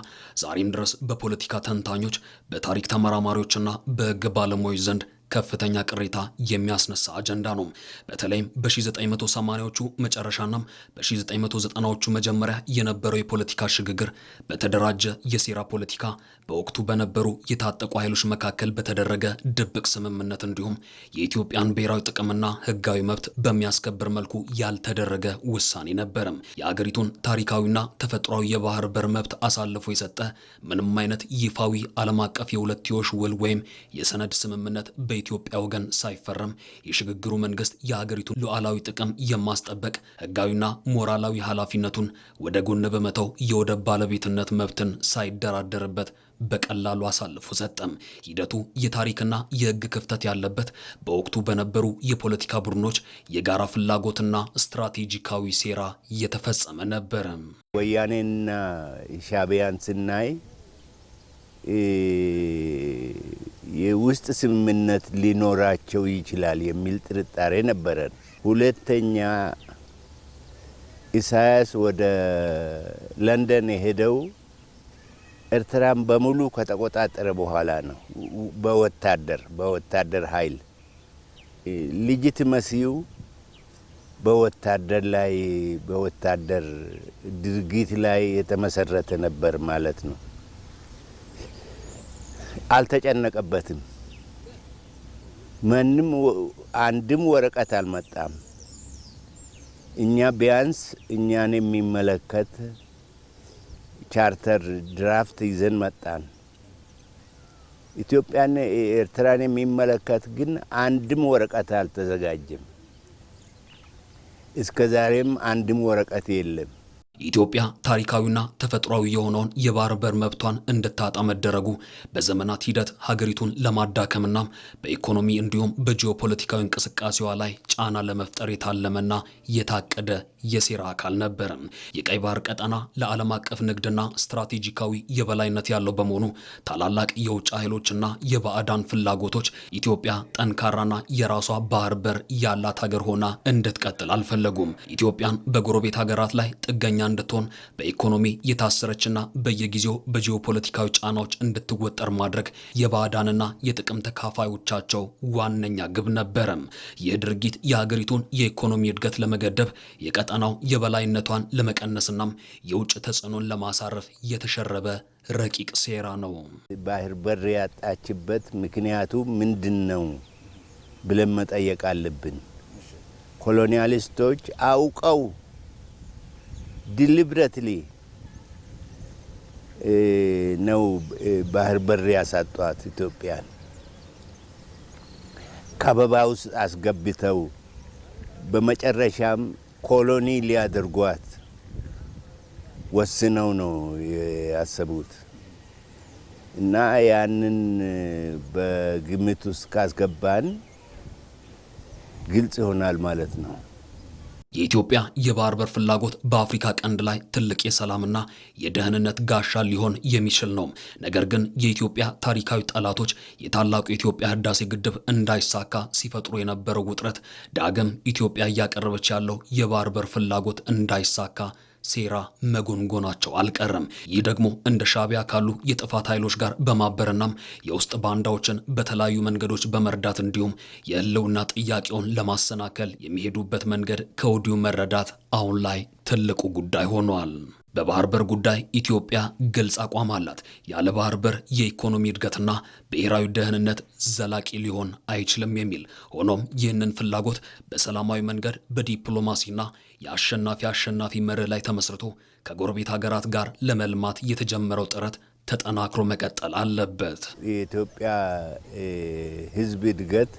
ዛሬም ድረስ በፖለቲካ ተንታኞች፣ በታሪክ ተመራማሪዎችና በህግ ባለሙያዎች ዘንድ ከፍተኛ ቅሬታ የሚያስነሳ አጀንዳ ነው። በተለይም በ1980ዎቹ መጨረሻና በ1990ዎቹ መጀመሪያ የነበረው የፖለቲካ ሽግግር በተደራጀ የሴራ ፖለቲካ በወቅቱ በነበሩ የታጠቁ ኃይሎች መካከል በተደረገ ድብቅ ስምምነት እንዲሁም የኢትዮጵያን ብሔራዊ ጥቅምና ህጋዊ መብት በሚያስከብር መልኩ ያልተደረገ ውሳኔ ነበርም። የአገሪቱን ታሪካዊና ተፈጥሯዊ የባህር በር መብት አሳልፎ የሰጠ ምንም አይነት ይፋዊ ዓለም አቀፍ የሁለትዮሽ ውል ወይም የሰነድ ስምምነት በኢትዮጵያ ወገን ሳይፈረም የሽግግሩ መንግስት የሀገሪቱን ሉዓላዊ ጥቅም የማስጠበቅ ህጋዊና ሞራላዊ ኃላፊነቱን ወደ ጎን በመተው የወደብ ባለቤትነት መብትን ሳይደራደርበት በቀላሉ አሳልፎ ሰጠም። ሂደቱ የታሪክና የህግ ክፍተት ያለበት በወቅቱ በነበሩ የፖለቲካ ቡድኖች የጋራ ፍላጎትና ስትራቴጂካዊ ሴራ እየተፈጸመ ነበር። ወያኔና ሻዕቢያን ስናይ የውስጥ ስምምነት ሊኖራቸው ይችላል የሚል ጥርጣሬ ነበረን። ሁለተኛ ኢሳያስ ወደ ለንደን የሄደው ኤርትራን በሙሉ ከተቆጣጠረ በኋላ ነው። በወታደር ኃይል ሌጂቲመሲው በወታደር ድርጊት ላይ የተመሰረተ ነበር ማለት ነው። አልተጨነቀበትም። ማንም አንድም ወረቀት አልመጣም። እኛ ቢያንስ እኛን የሚመለከት ቻርተር ድራፍት ይዘን መጣን። ኢትዮጵያን ኤርትራን የሚመለከት ግን አንድም ወረቀት አልተዘጋጀም። እስከዛሬም አንድም ወረቀት የለም። ኢትዮጵያ ታሪካዊና ተፈጥሯዊ የሆነውን የባህር በር መብቷን እንድታጣ መደረጉ በዘመናት ሂደት ሀገሪቱን ለማዳከምና በኢኮኖሚ እንዲሁም በጂኦፖለቲካዊ እንቅስቃሴዋ ላይ ጫና ለመፍጠር የታለመና የታቀደ የሴራ አካል ነበር። የቀይ ባህር ቀጠና ለዓለም አቀፍ ንግድና ስትራቴጂካዊ የበላይነት ያለው በመሆኑ ታላላቅ የውጭ ኃይሎችና የባዕዳን ፍላጎቶች ኢትዮጵያ ጠንካራና የራሷ ባህር በር ያላት ሀገር ሆና እንድትቀጥል አልፈለጉም። ኢትዮጵያን በጎረቤት ሀገራት ላይ ጥገኛ እንድትሆን በኢኮኖሚ የታሰረችና በየጊዜው በጂኦፖለቲካዊ ጫናዎች እንድትወጠር ማድረግ የባዕዳንና የጥቅም ተካፋዮቻቸው ዋነኛ ግብ ነበር። ይህ ድርጊት የሀገሪቱን የኢኮኖሚ እድገት ለመገደብ የቀጠናው የበላይነቷን ለመቀነስና የውጭ ተጽዕኖን ለማሳረፍ የተሸረበ ረቂቅ ሴራ ነው። ባህር በር ያጣችበት ምክንያቱ ምንድነው ብለን መጠየቅ አለብን። ኮሎኒያሊስቶች አውቀው ዲሊብሬትሊ ነው ባህር በር ያሳጧት ኢትዮጵያን። ከበባ ውስጥ አስገብተው በመጨረሻም ኮሎኒ ሊያደርጓት ወስነው ነው ያሰቡት እና ያንን በግምት ውስጥ ካስገባን ግልጽ ይሆናል ማለት ነው። የኢትዮጵያ የባህር በር ፍላጎት በአፍሪካ ቀንድ ላይ ትልቅ የሰላምና የደህንነት ጋሻ ሊሆን የሚችል ነው። ነገር ግን የኢትዮጵያ ታሪካዊ ጠላቶች የታላቁ የኢትዮጵያ ህዳሴ ግድብ እንዳይሳካ ሲፈጥሩ የነበረው ውጥረት ዳግም ኢትዮጵያ እያቀረበች ያለው የባህር በር ፍላጎት እንዳይሳካ ሴራ መጎንጎናቸው አልቀረም። ይህ ደግሞ እንደ ሻዕቢያ ካሉ የጥፋት ኃይሎች ጋር በማበርናም የውስጥ ባንዳዎችን በተለያዩ መንገዶች በመርዳት እንዲሁም የህልውና ጥያቄውን ለማሰናከል የሚሄዱበት መንገድ ከወዲሁ መረዳት አሁን ላይ ትልቁ ጉዳይ ሆኗል። በባህር በር ጉዳይ ኢትዮጵያ ግልጽ አቋም አላት። ያለ ባህር በር የኢኮኖሚ እድገትና ብሔራዊ ደህንነት ዘላቂ ሊሆን አይችልም የሚል። ሆኖም ይህንን ፍላጎት በሰላማዊ መንገድ በዲፕሎማሲና የአሸናፊ አሸናፊ መርህ ላይ ተመስርቶ ከጎረቤት ሀገራት ጋር ለመልማት የተጀመረው ጥረት ተጠናክሮ መቀጠል አለበት። የኢትዮጵያ ህዝብ እድገት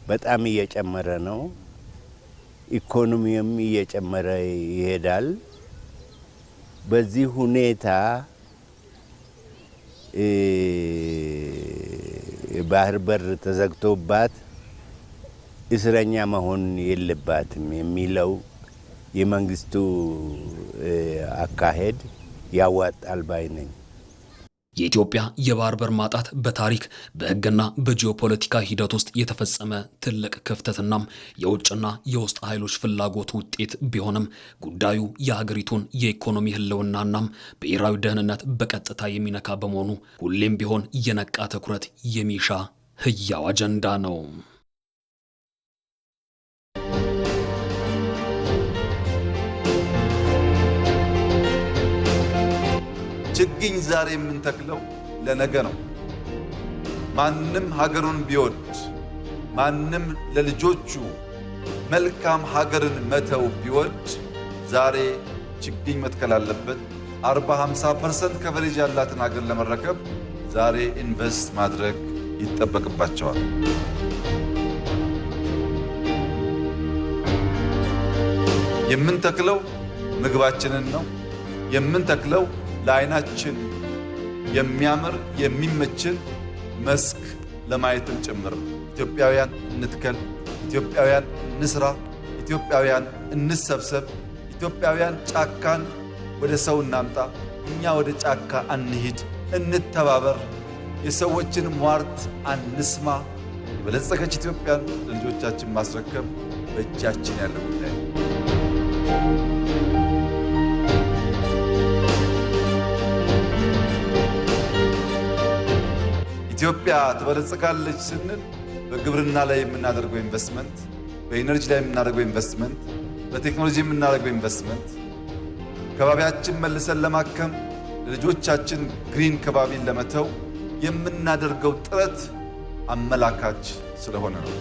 በጣም እየጨመረ ነው። ኢኮኖሚውም እየጨመረ ይሄዳል። በዚህ ሁኔታ ባህር በር ተዘግቶባት እስረኛ መሆን የለባትም የሚለው የመንግስቱ አካሄድ ያዋጣል ባይ ነኝ። የኢትዮጵያ የባህር በር ማጣት በታሪክ በሕግና በጂኦፖለቲካ ሂደት ውስጥ የተፈጸመ ትልቅ ክፍተትና የውጭና የውስጥ ኃይሎች ፍላጎት ውጤት ቢሆንም ጉዳዩ የሀገሪቱን የኢኮኖሚ ህልውናና ብሔራዊ ደህንነት በቀጥታ የሚነካ በመሆኑ ሁሌም ቢሆን የነቃ ትኩረት የሚሻ ህያው አጀንዳ ነው። ችግኝ ዛሬ የምንተክለው ለነገ ነው። ማንም ሀገሩን ቢወድ ማንም ለልጆቹ መልካም ሀገርን መተው ቢወድ ዛሬ ችግኝ መትከል አለበት። 40-50% ከቨሬጅ ያላትን ሀገር ለመረከብ ዛሬ ኢንቨስት ማድረግ ይጠበቅባቸዋል። የምንተክለው ምግባችንን ነው። የምንተክለው ለዓይናችን የሚያምር የሚመችን መስክ ለማየትም ጭምር። ኢትዮጵያውያን እንትከል፣ ኢትዮጵያውያን እንስራ፣ ኢትዮጵያውያን እንሰብሰብ፣ ኢትዮጵያውያን ጫካን ወደ ሰው እናምጣ፣ እኛ ወደ ጫካ አንሂድ፣ እንተባበር፣ የሰዎችን ሟርት አንስማ። የበለጸገች ኢትዮጵያን ለልጆቻችን ማስረከብ በእጃችን ያለ ጉዳይ ነው። ኢትዮጵያ ትበለጽጋለች ስንል በግብርና ላይ የምናደርገው ኢንቨስትመንት፣ በኢነርጂ ላይ የምናደርገው ኢንቨስትመንት፣ በቴክኖሎጂ የምናደርገው ኢንቨስትመንት ከባቢያችን መልሰን ለማከም ለልጆቻችን ግሪን ከባቢን ለመተው የምናደርገው ጥረት አመላካች ስለሆነ ነው።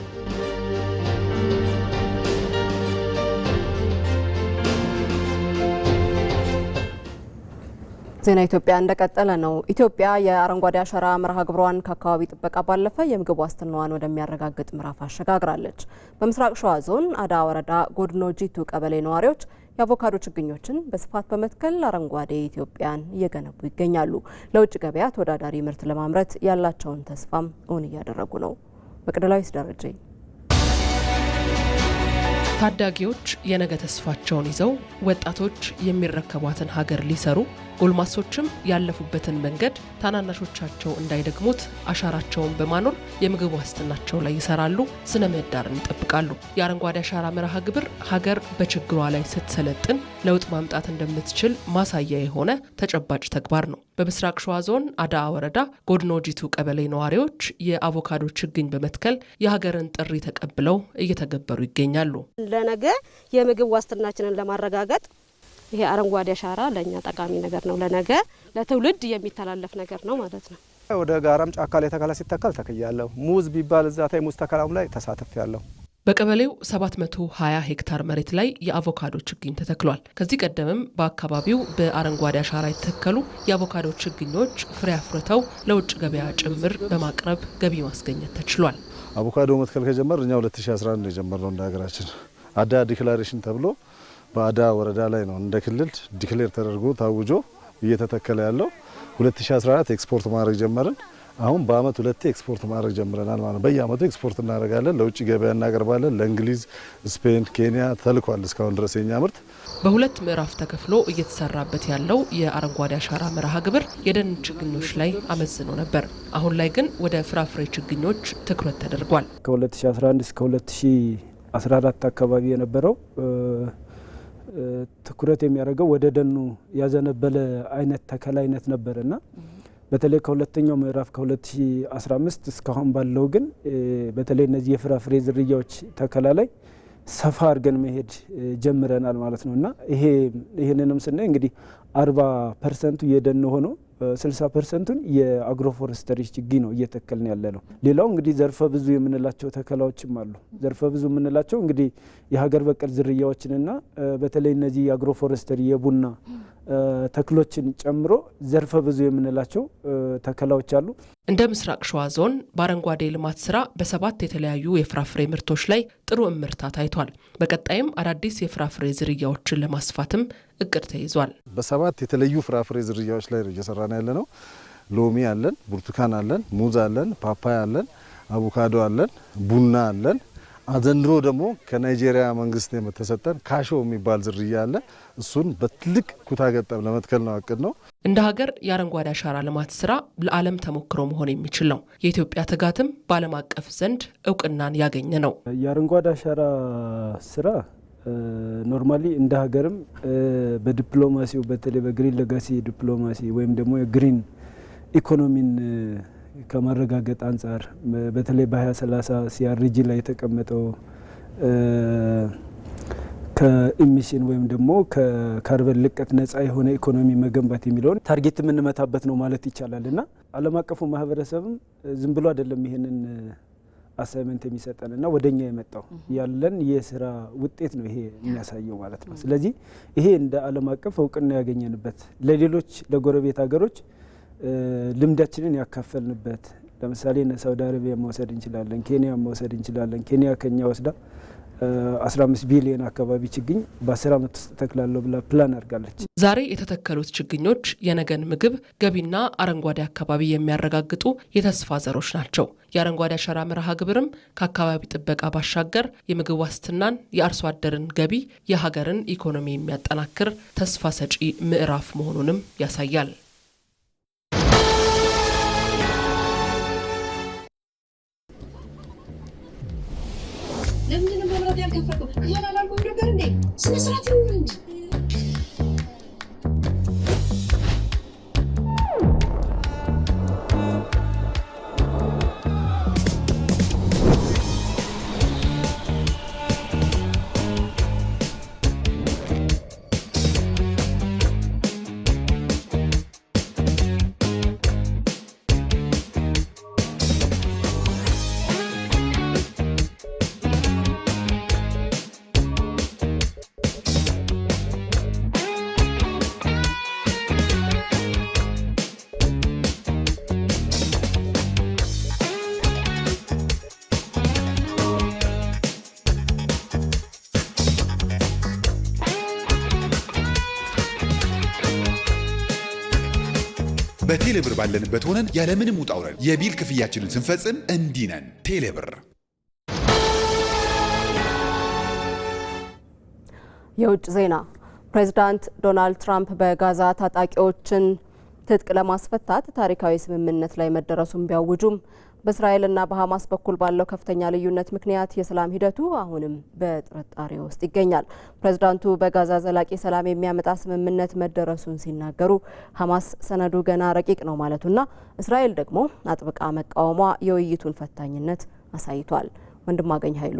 ዜና ኢትዮጵያ እንደቀጠለ ነው። ኢትዮጵያ የአረንጓዴ አሻራ መርሃ ግብሯን ከአካባቢ ጥበቃ ባለፈ የምግብ ዋስትናዋን ወደሚያረጋግጥ ምዕራፍ አሸጋግራለች። በምስራቅ ሸዋ ዞን አዳ ወረዳ ጎድኖ ጂቱ ቀበሌ ነዋሪዎች የአቮካዶ ችግኞችን በስፋት በመትከል አረንጓዴ ኢትዮጵያን እየገነቡ ይገኛሉ። ለውጭ ገበያ ተወዳዳሪ ምርት ለማምረት ያላቸውን ተስፋም እውን እያደረጉ ነው። መቅደላዊት ደረጀ። ታዳጊዎች የነገ ተስፋቸውን ይዘው ወጣቶች የሚረከቧትን ሀገር ሊሰሩ ጎልማሶችም ያለፉበትን መንገድ ታናናሾቻቸው እንዳይደግሙት አሻራቸውን በማኖር የምግብ ዋስትናቸው ላይ ይሰራሉ፣ ስነ ምህዳርን ይጠብቃሉ። የአረንጓዴ አሻራ መርሃ ግብር ሀገር በችግሯ ላይ ስትሰለጥን ለውጥ ማምጣት እንደምትችል ማሳያ የሆነ ተጨባጭ ተግባር ነው። በምስራቅ ሸዋ ዞን አዳ ወረዳ ጎድኖ ጂቱ ቀበሌ ነዋሪዎች የአቮካዶ ችግኝ በመትከል የሀገርን ጥሪ ተቀብለው እየተገበሩ ይገኛሉ። ለነገ የምግብ ዋስትናችንን ለማረጋገጥ ይሄ አረንጓዴ አሻራ ለኛ ጠቃሚ ነገር ነው። ለነገ ለትውልድ የሚተላለፍ ነገር ነው ማለት ነው። ወደ ጋራም ጫካ ላይ ተከላ ሲተከል ተክያለሁ። ሙዝ ቢባል እዛታ ሙዝ ተከላም ላይ ተሳትፌያለሁ። በቀበሌው 720 ሄክታር መሬት ላይ የአቮካዶ ችግኝ ተተክሏል። ከዚህ ቀደምም በአካባቢው በአረንጓዴ አሻራ የተተከሉ የአቮካዶ ችግኞች ፍሬ አፍርተው ለውጭ ገበያ ጭምር በማቅረብ ገቢ ማስገኘት ተችሏል። አቮካዶ መትከል ከጀመር እኛ 2011 የጀመርነው እንደ ሀገራችን አዳ ዲክላሬሽን ተብሎ በአዳ ወረዳ ላይ ነው እንደ ክልል ዲክሌር ተደርጎ ታውጆ እየተተከለ ያለው። 2014 ኤክስፖርት ማድረግ ጀመርን። አሁን በአመት 2 ኤክስፖርት ማድረግ ጀምረናል ማለት ነው። በየአመቱ ኤክስፖርት እናደርጋለን፣ ለውጭ ገበያ እናቀርባለን። ለእንግሊዝ፣ ስፔን፣ ኬንያ ተልኳል እስካሁን ድረስ የኛ ምርት። በሁለት ምዕራፍ ተከፍሎ እየተሰራበት ያለው የአረንጓዴ አሻራ መርሃ ግብር የደን ችግኞች ላይ አመዝኖ ነበር። አሁን ላይ ግን ወደ ፍራፍሬ ችግኞች ትኩረት ተደርጓል። ከ2011 እስከ 2014 አካባቢ የነበረው ትኩረት የሚያደርገው ወደ ደኑ ያዘነበለ አይነት ተከላ አይነት ነበርና በተለይ ከሁለተኛው ምዕራፍ ከ2015 እስካሁን ባለው ግን በተለይ እነዚህ የፍራፍሬ ዝርያዎች ተከላ ላይ ሰፋ አድርገን መሄድ ጀምረናል ማለት ነውና ይሄንንም ስናይ እንግዲህ 40% የደን ሆኖ 60%ን የአግሮፎረስተሪ ችግኝ ነው እየተከልን ያለ ነው። ሌላው እንግዲህ ዘርፈ ብዙ የምንላቸው ተከላዎችም አሉ። ዘርፈ ብዙ የምንላቸው እንግዲህ የሀገር በቀል ዝርያዎችንና በተለይ እነዚህ የአግሮፎረስተሪ የቡና ተክሎችን ጨምሮ ዘርፈ ብዙ የምንላቸው ተከላዎች አሉ። እንደ ምስራቅ ሸዋ ዞን በአረንጓዴ ልማት ስራ በ7 የተለያዩ የፍራፍሬ ምርቶች ላይ ጥሩ እምርታ ታይቷል። በቀጣይም አዳዲስ የፍራፍሬ ዝርያዎችን ለማስፋትም እቅድ ተይዟል። በ7 የተለያዩ ፍራፍሬ ዝርያዎች ላይ እየሰራን ያለ ነው። ሎሚ አለን፣ ብርቱካን አለን፣ ሙዝ አለን፣ ፓፓያ አለን፣ አቮካዶ አለን፣ ቡና አለን፣ ዘንድሮ ደግሞ ከናይጄሪያ መንግስት የተሰጠን ካሾ የሚባል ዝርያ አለ። እሱን በትልቅ ኩታ ገጠም ለመትከል ነው አቅድ ነው። እንደ ሀገር የአረንጓዴ አሻራ ልማት ስራ ለዓለም ተሞክሮ መሆን የሚችል ነው። የኢትዮጵያ ትጋትም በዓለም አቀፍ ዘንድ እውቅናን ያገኘ ነው። የአረንጓዴ አሻራ ስራ ኖርማሊ እንደ ሀገርም በዲፕሎማሲው በተለይ በግሪን ሌጋሲ ዲፕሎማሲ ወይም ደግሞ የግሪን ኢኮኖሚን ከማረጋገጥ አንጻር በተለይ በ2030 ሲአርጂ ላይ የተቀመጠው ከኢሚሽን ወይም ደግሞ ከካርበን ልቀት ነጻ የሆነ ኢኮኖሚ መገንባት የሚለውን ታርጌት የምንመታበት ነው ማለት ይቻላል እና ዓለም አቀፉ ማህበረሰብም ዝም ብሎ አይደለም ይሄንን አሳይመንት የሚሰጠንና ወደኛ የመጣው ያለን የስራ ውጤት ነው ይሄ የሚያሳየው ማለት ነው። ስለዚህ ይሄ እንደ ዓለም አቀፍ እውቅና ያገኘንበት ለሌሎች ለጎረቤት ሀገሮች ልምዳችንን ያካፈልንበት ለምሳሌ ሳውዲ አረቢያ መውሰድ እንችላለን፣ ኬንያ መውሰድ እንችላለን። ኬንያ ከኛ ወስዳ 15 ቢሊዮን አካባቢ ችግኝ በ10 ዓመት ውስጥ ተክላለሁ ብላ ፕላን አድርጋለች። ዛሬ የተተከሉት ችግኞች የነገን ምግብ ገቢና አረንጓዴ አካባቢ የሚያረጋግጡ የተስፋ ዘሮች ናቸው። የአረንጓዴ አሻራ መርሃ ግብርም ከአካባቢ ጥበቃ ባሻገር የምግብ ዋስትናን፣ የአርሶ አደርን ገቢ፣ የሀገርን ኢኮኖሚ የሚያጠናክር ተስፋ ሰጪ ምዕራፍ መሆኑንም ያሳያል። ለምን ነው መብራት ያልከፈተው? ያላላልኩም ነበር እንዴ? ስነ ስርዓት ይሁን እንጂ በቴሌብር ባለንበት ሆነን ያለምንም ውጣ ውረድ የቢል ክፍያችንን ስንፈጽም እንዲህ ነን። ቴሌብር። የውጭ ዜና። ፕሬዝዳንት ዶናልድ ትራምፕ በጋዛ ታጣቂዎችን ትጥቅ ለማስፈታት ታሪካዊ ስምምነት ላይ መደረሱን ቢያውጁም በእስራኤልና በሐማስ በኩል ባለው ከፍተኛ ልዩነት ምክንያት የሰላም ሂደቱ አሁንም በጥርጣሬ ውስጥ ይገኛል። ፕሬዝዳንቱ በጋዛ ዘላቂ ሰላም የሚያመጣ ስምምነት መደረሱን ሲናገሩ ሐማስ ሰነዱ ገና ረቂቅ ነው ማለቱና እስራኤል ደግሞ አጥብቃ መቃወሟ የውይይቱን ፈታኝነት አሳይቷል። ወንድማገኝ ኃይሉ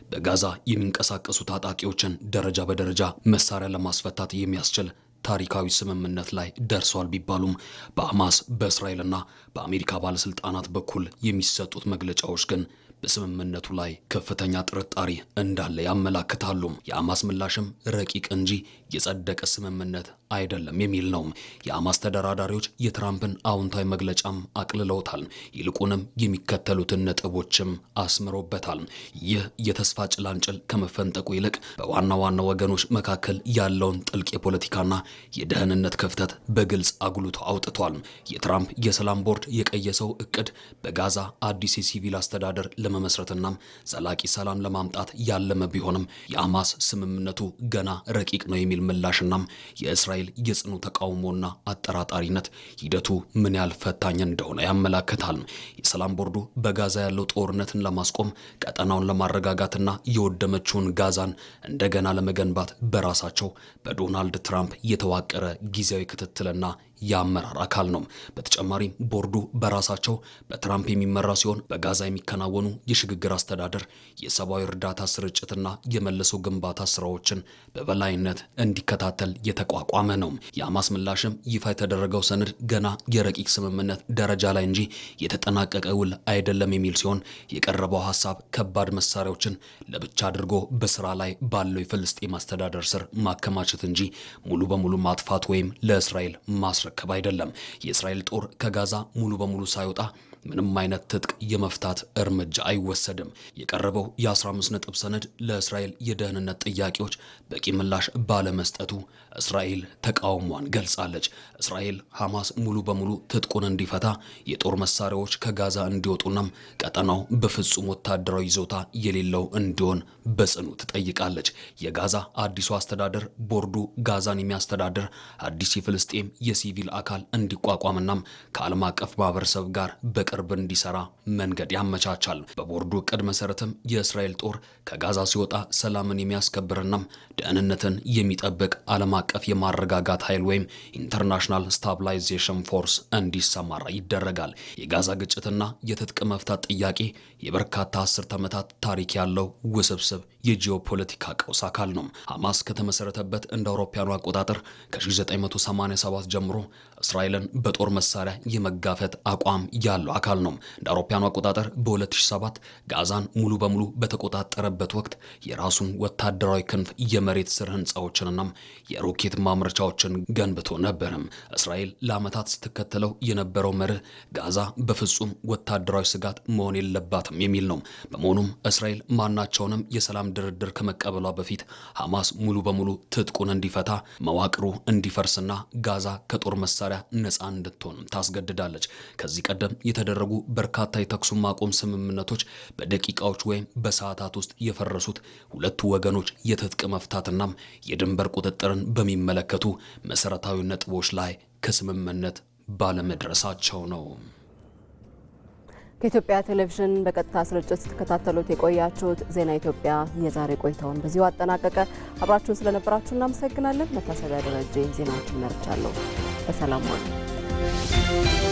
በጋዛ የሚንቀሳቀሱ ታጣቂዎችን ደረጃ በደረጃ መሳሪያ ለማስፈታት የሚያስችል ታሪካዊ ስምምነት ላይ ደርሷል ቢባሉም በሐማስ በእስራኤልና በአሜሪካ ባለስልጣናት በኩል የሚሰጡት መግለጫዎች ግን በስምምነቱ ላይ ከፍተኛ ጥርጣሬ እንዳለ ያመላክታሉ። የሐማስ ምላሽም ረቂቅ እንጂ የጸደቀ ስምምነት አይደለም የሚል ነው። የሐማስ ተደራዳሪዎች የትራምፕን አዎንታዊ መግለጫም አቅልለውታል። ይልቁንም የሚከተሉትን ነጥቦችም አስምሮበታል። ይህ የተስፋ ጭላንጭል ከመፈንጠቁ ይልቅ በዋና ዋና ወገኖች መካከል ያለውን ጥልቅ የፖለቲካና የደህንነት ክፍተት በግልጽ አጉልቶ አውጥቷል። የትራምፕ የሰላም ቦርድ የቀየሰው እቅድ በጋዛ አዲስ የሲቪል አስተዳደር ለመመስረትና ዘላቂ ሰላም ለማምጣት ያለመ ቢሆንም የሐማስ ስምምነቱ ገና ረቂቅ ነው የሚል ምላሽና የእስራኤል የጽኑ ተቃውሞና አጠራጣሪነት ሂደቱ ምን ያህል ፈታኝ እንደሆነ ያመላክታል። የሰላም ቦርዱ በጋዛ ያለው ጦርነትን ለማስቆም ቀጠናውን ለማረጋጋትና የወደመችውን ጋዛን እንደገና ለመገንባት በራሳቸው በዶናልድ ትራምፕ የተዋቀረ ጊዜያዊ ክትትልና የአመራር አካል ነው። በተጨማሪም ቦርዱ በራሳቸው በትራምፕ የሚመራ ሲሆን በጋዛ የሚከናወኑ የሽግግር አስተዳደር፣ የሰብአዊ እርዳታ ስርጭትና የመልሶ ግንባታ ስራዎችን በበላይነት እንዲከታተል የተቋቋመ ነው። የሐማስ ምላሽም ይፋ የተደረገው ሰነድ ገና የረቂቅ ስምምነት ደረጃ ላይ እንጂ የተጠናቀቀ ውል አይደለም የሚል ሲሆን የቀረበው ሀሳብ ከባድ መሳሪያዎችን ለብቻ አድርጎ በስራ ላይ ባለው የፍልስጤም አስተዳደር ስር ማከማቸት እንጂ ሙሉ በሙሉ ማጥፋት ወይም ለእስራኤል ማስረከብ አይደለም። የእስራኤል ጦር ከጋዛ ሙሉ በሙሉ ሳይወጣ ምንም አይነት ትጥቅ የመፍታት እርምጃ አይወሰድም። የቀረበው የ15 ነጥብ ሰነድ ለእስራኤል የደህንነት ጥያቄዎች በቂ ምላሽ ባለመስጠቱ እስራኤል ተቃውሟን ገልጻለች። እስራኤል ሐማስ ሙሉ በሙሉ ትጥቁን እንዲፈታ፣ የጦር መሳሪያዎች ከጋዛ እንዲወጡናም ቀጠናው በፍጹም ወታደራዊ ይዞታ የሌለው እንዲሆን በጽኑ ትጠይቃለች። የጋዛ አዲሱ አስተዳደር ቦርዱ ጋዛን የሚያስተዳድር አዲስ የፍልስጤም የሲቪል አካል እንዲቋቋምናም ከዓለም አቀፍ ማህበረሰብ ጋር በቅርብ እንዲሰራ መንገድ ያመቻቻል። በቦርዱ ዕቅድ መሰረትም የእስራኤል ጦር ከጋዛ ሲወጣ ሰላምን የሚያስከብርናም ደህንነትን የሚጠብቅ ዓለም አቀፍ የማረጋጋት ኃይል ወይም ኢንተርናሽናል ስታቢላይዜሽን ፎርስ እንዲሰማራ ይደረጋል። የጋዛ ግጭትና የትጥቅ መፍታት ጥያቄ የበርካታ አስርት ዓመታት ታሪክ ያለው ውስብስብ የጂኦፖለቲካ ቀውስ አካል ነው። ሐማስ ከተመሰረተበት እንደ አውሮፓውያኑ አቆጣጠር ከ1987 ጀምሮ እስራኤልን በጦር መሳሪያ የመጋፈጥ አቋም ያለው አካል ነው። እንደ አውሮፓውያኑ አቆጣጠር በ2007 ጋዛን ሙሉ በሙሉ በተቆጣጠረበት ወቅት የራሱን ወታደራዊ ክንፍ የመሬት ስር ህንፃዎችንና የሮኬት ማምረቻዎችን ገንብቶ ነበርም። እስራኤል ለዓመታት ስትከተለው የነበረው መርህ ጋዛ በፍጹም ወታደራዊ ስጋት መሆን የለባትም የሚል ነው። በመሆኑም እስራኤል ማናቸውንም የሰላም ድርድር ከመቀበሏ በፊት ሐማስ ሙሉ በሙሉ ትጥቁን እንዲፈታ፣ መዋቅሩ እንዲፈርስና ጋዛ ከጦር መሳሪያ ነፃ እንድትሆን ታስገድዳለች። ከዚህ ቀደም የተደረጉ በርካታ የተኩስ ማቆም ስምምነቶች በደቂቃዎች ወይም በሰዓታት ውስጥ የፈረሱት ሁለቱ ወገኖች የትጥቅ መፍታትናም የድንበር ቁጥጥርን በሚመለከቱ መሰረታዊ ነጥቦች ላይ ከስምምነት ባለመድረሳቸው ነው። ከኢትዮጵያ ቴሌቪዥን በቀጥታ ስርጭት ስትከታተሉት የቆያችሁት ዜና ኢትዮጵያ የዛሬ ቆይታውን በዚሁ አጠናቀቀ። አብራችሁን ስለነበራችሁ እናመሰግናለን። መታሰቢያ ደረጀ ዜናዎችን መርቻለሁ። በሰላም ዋሉ።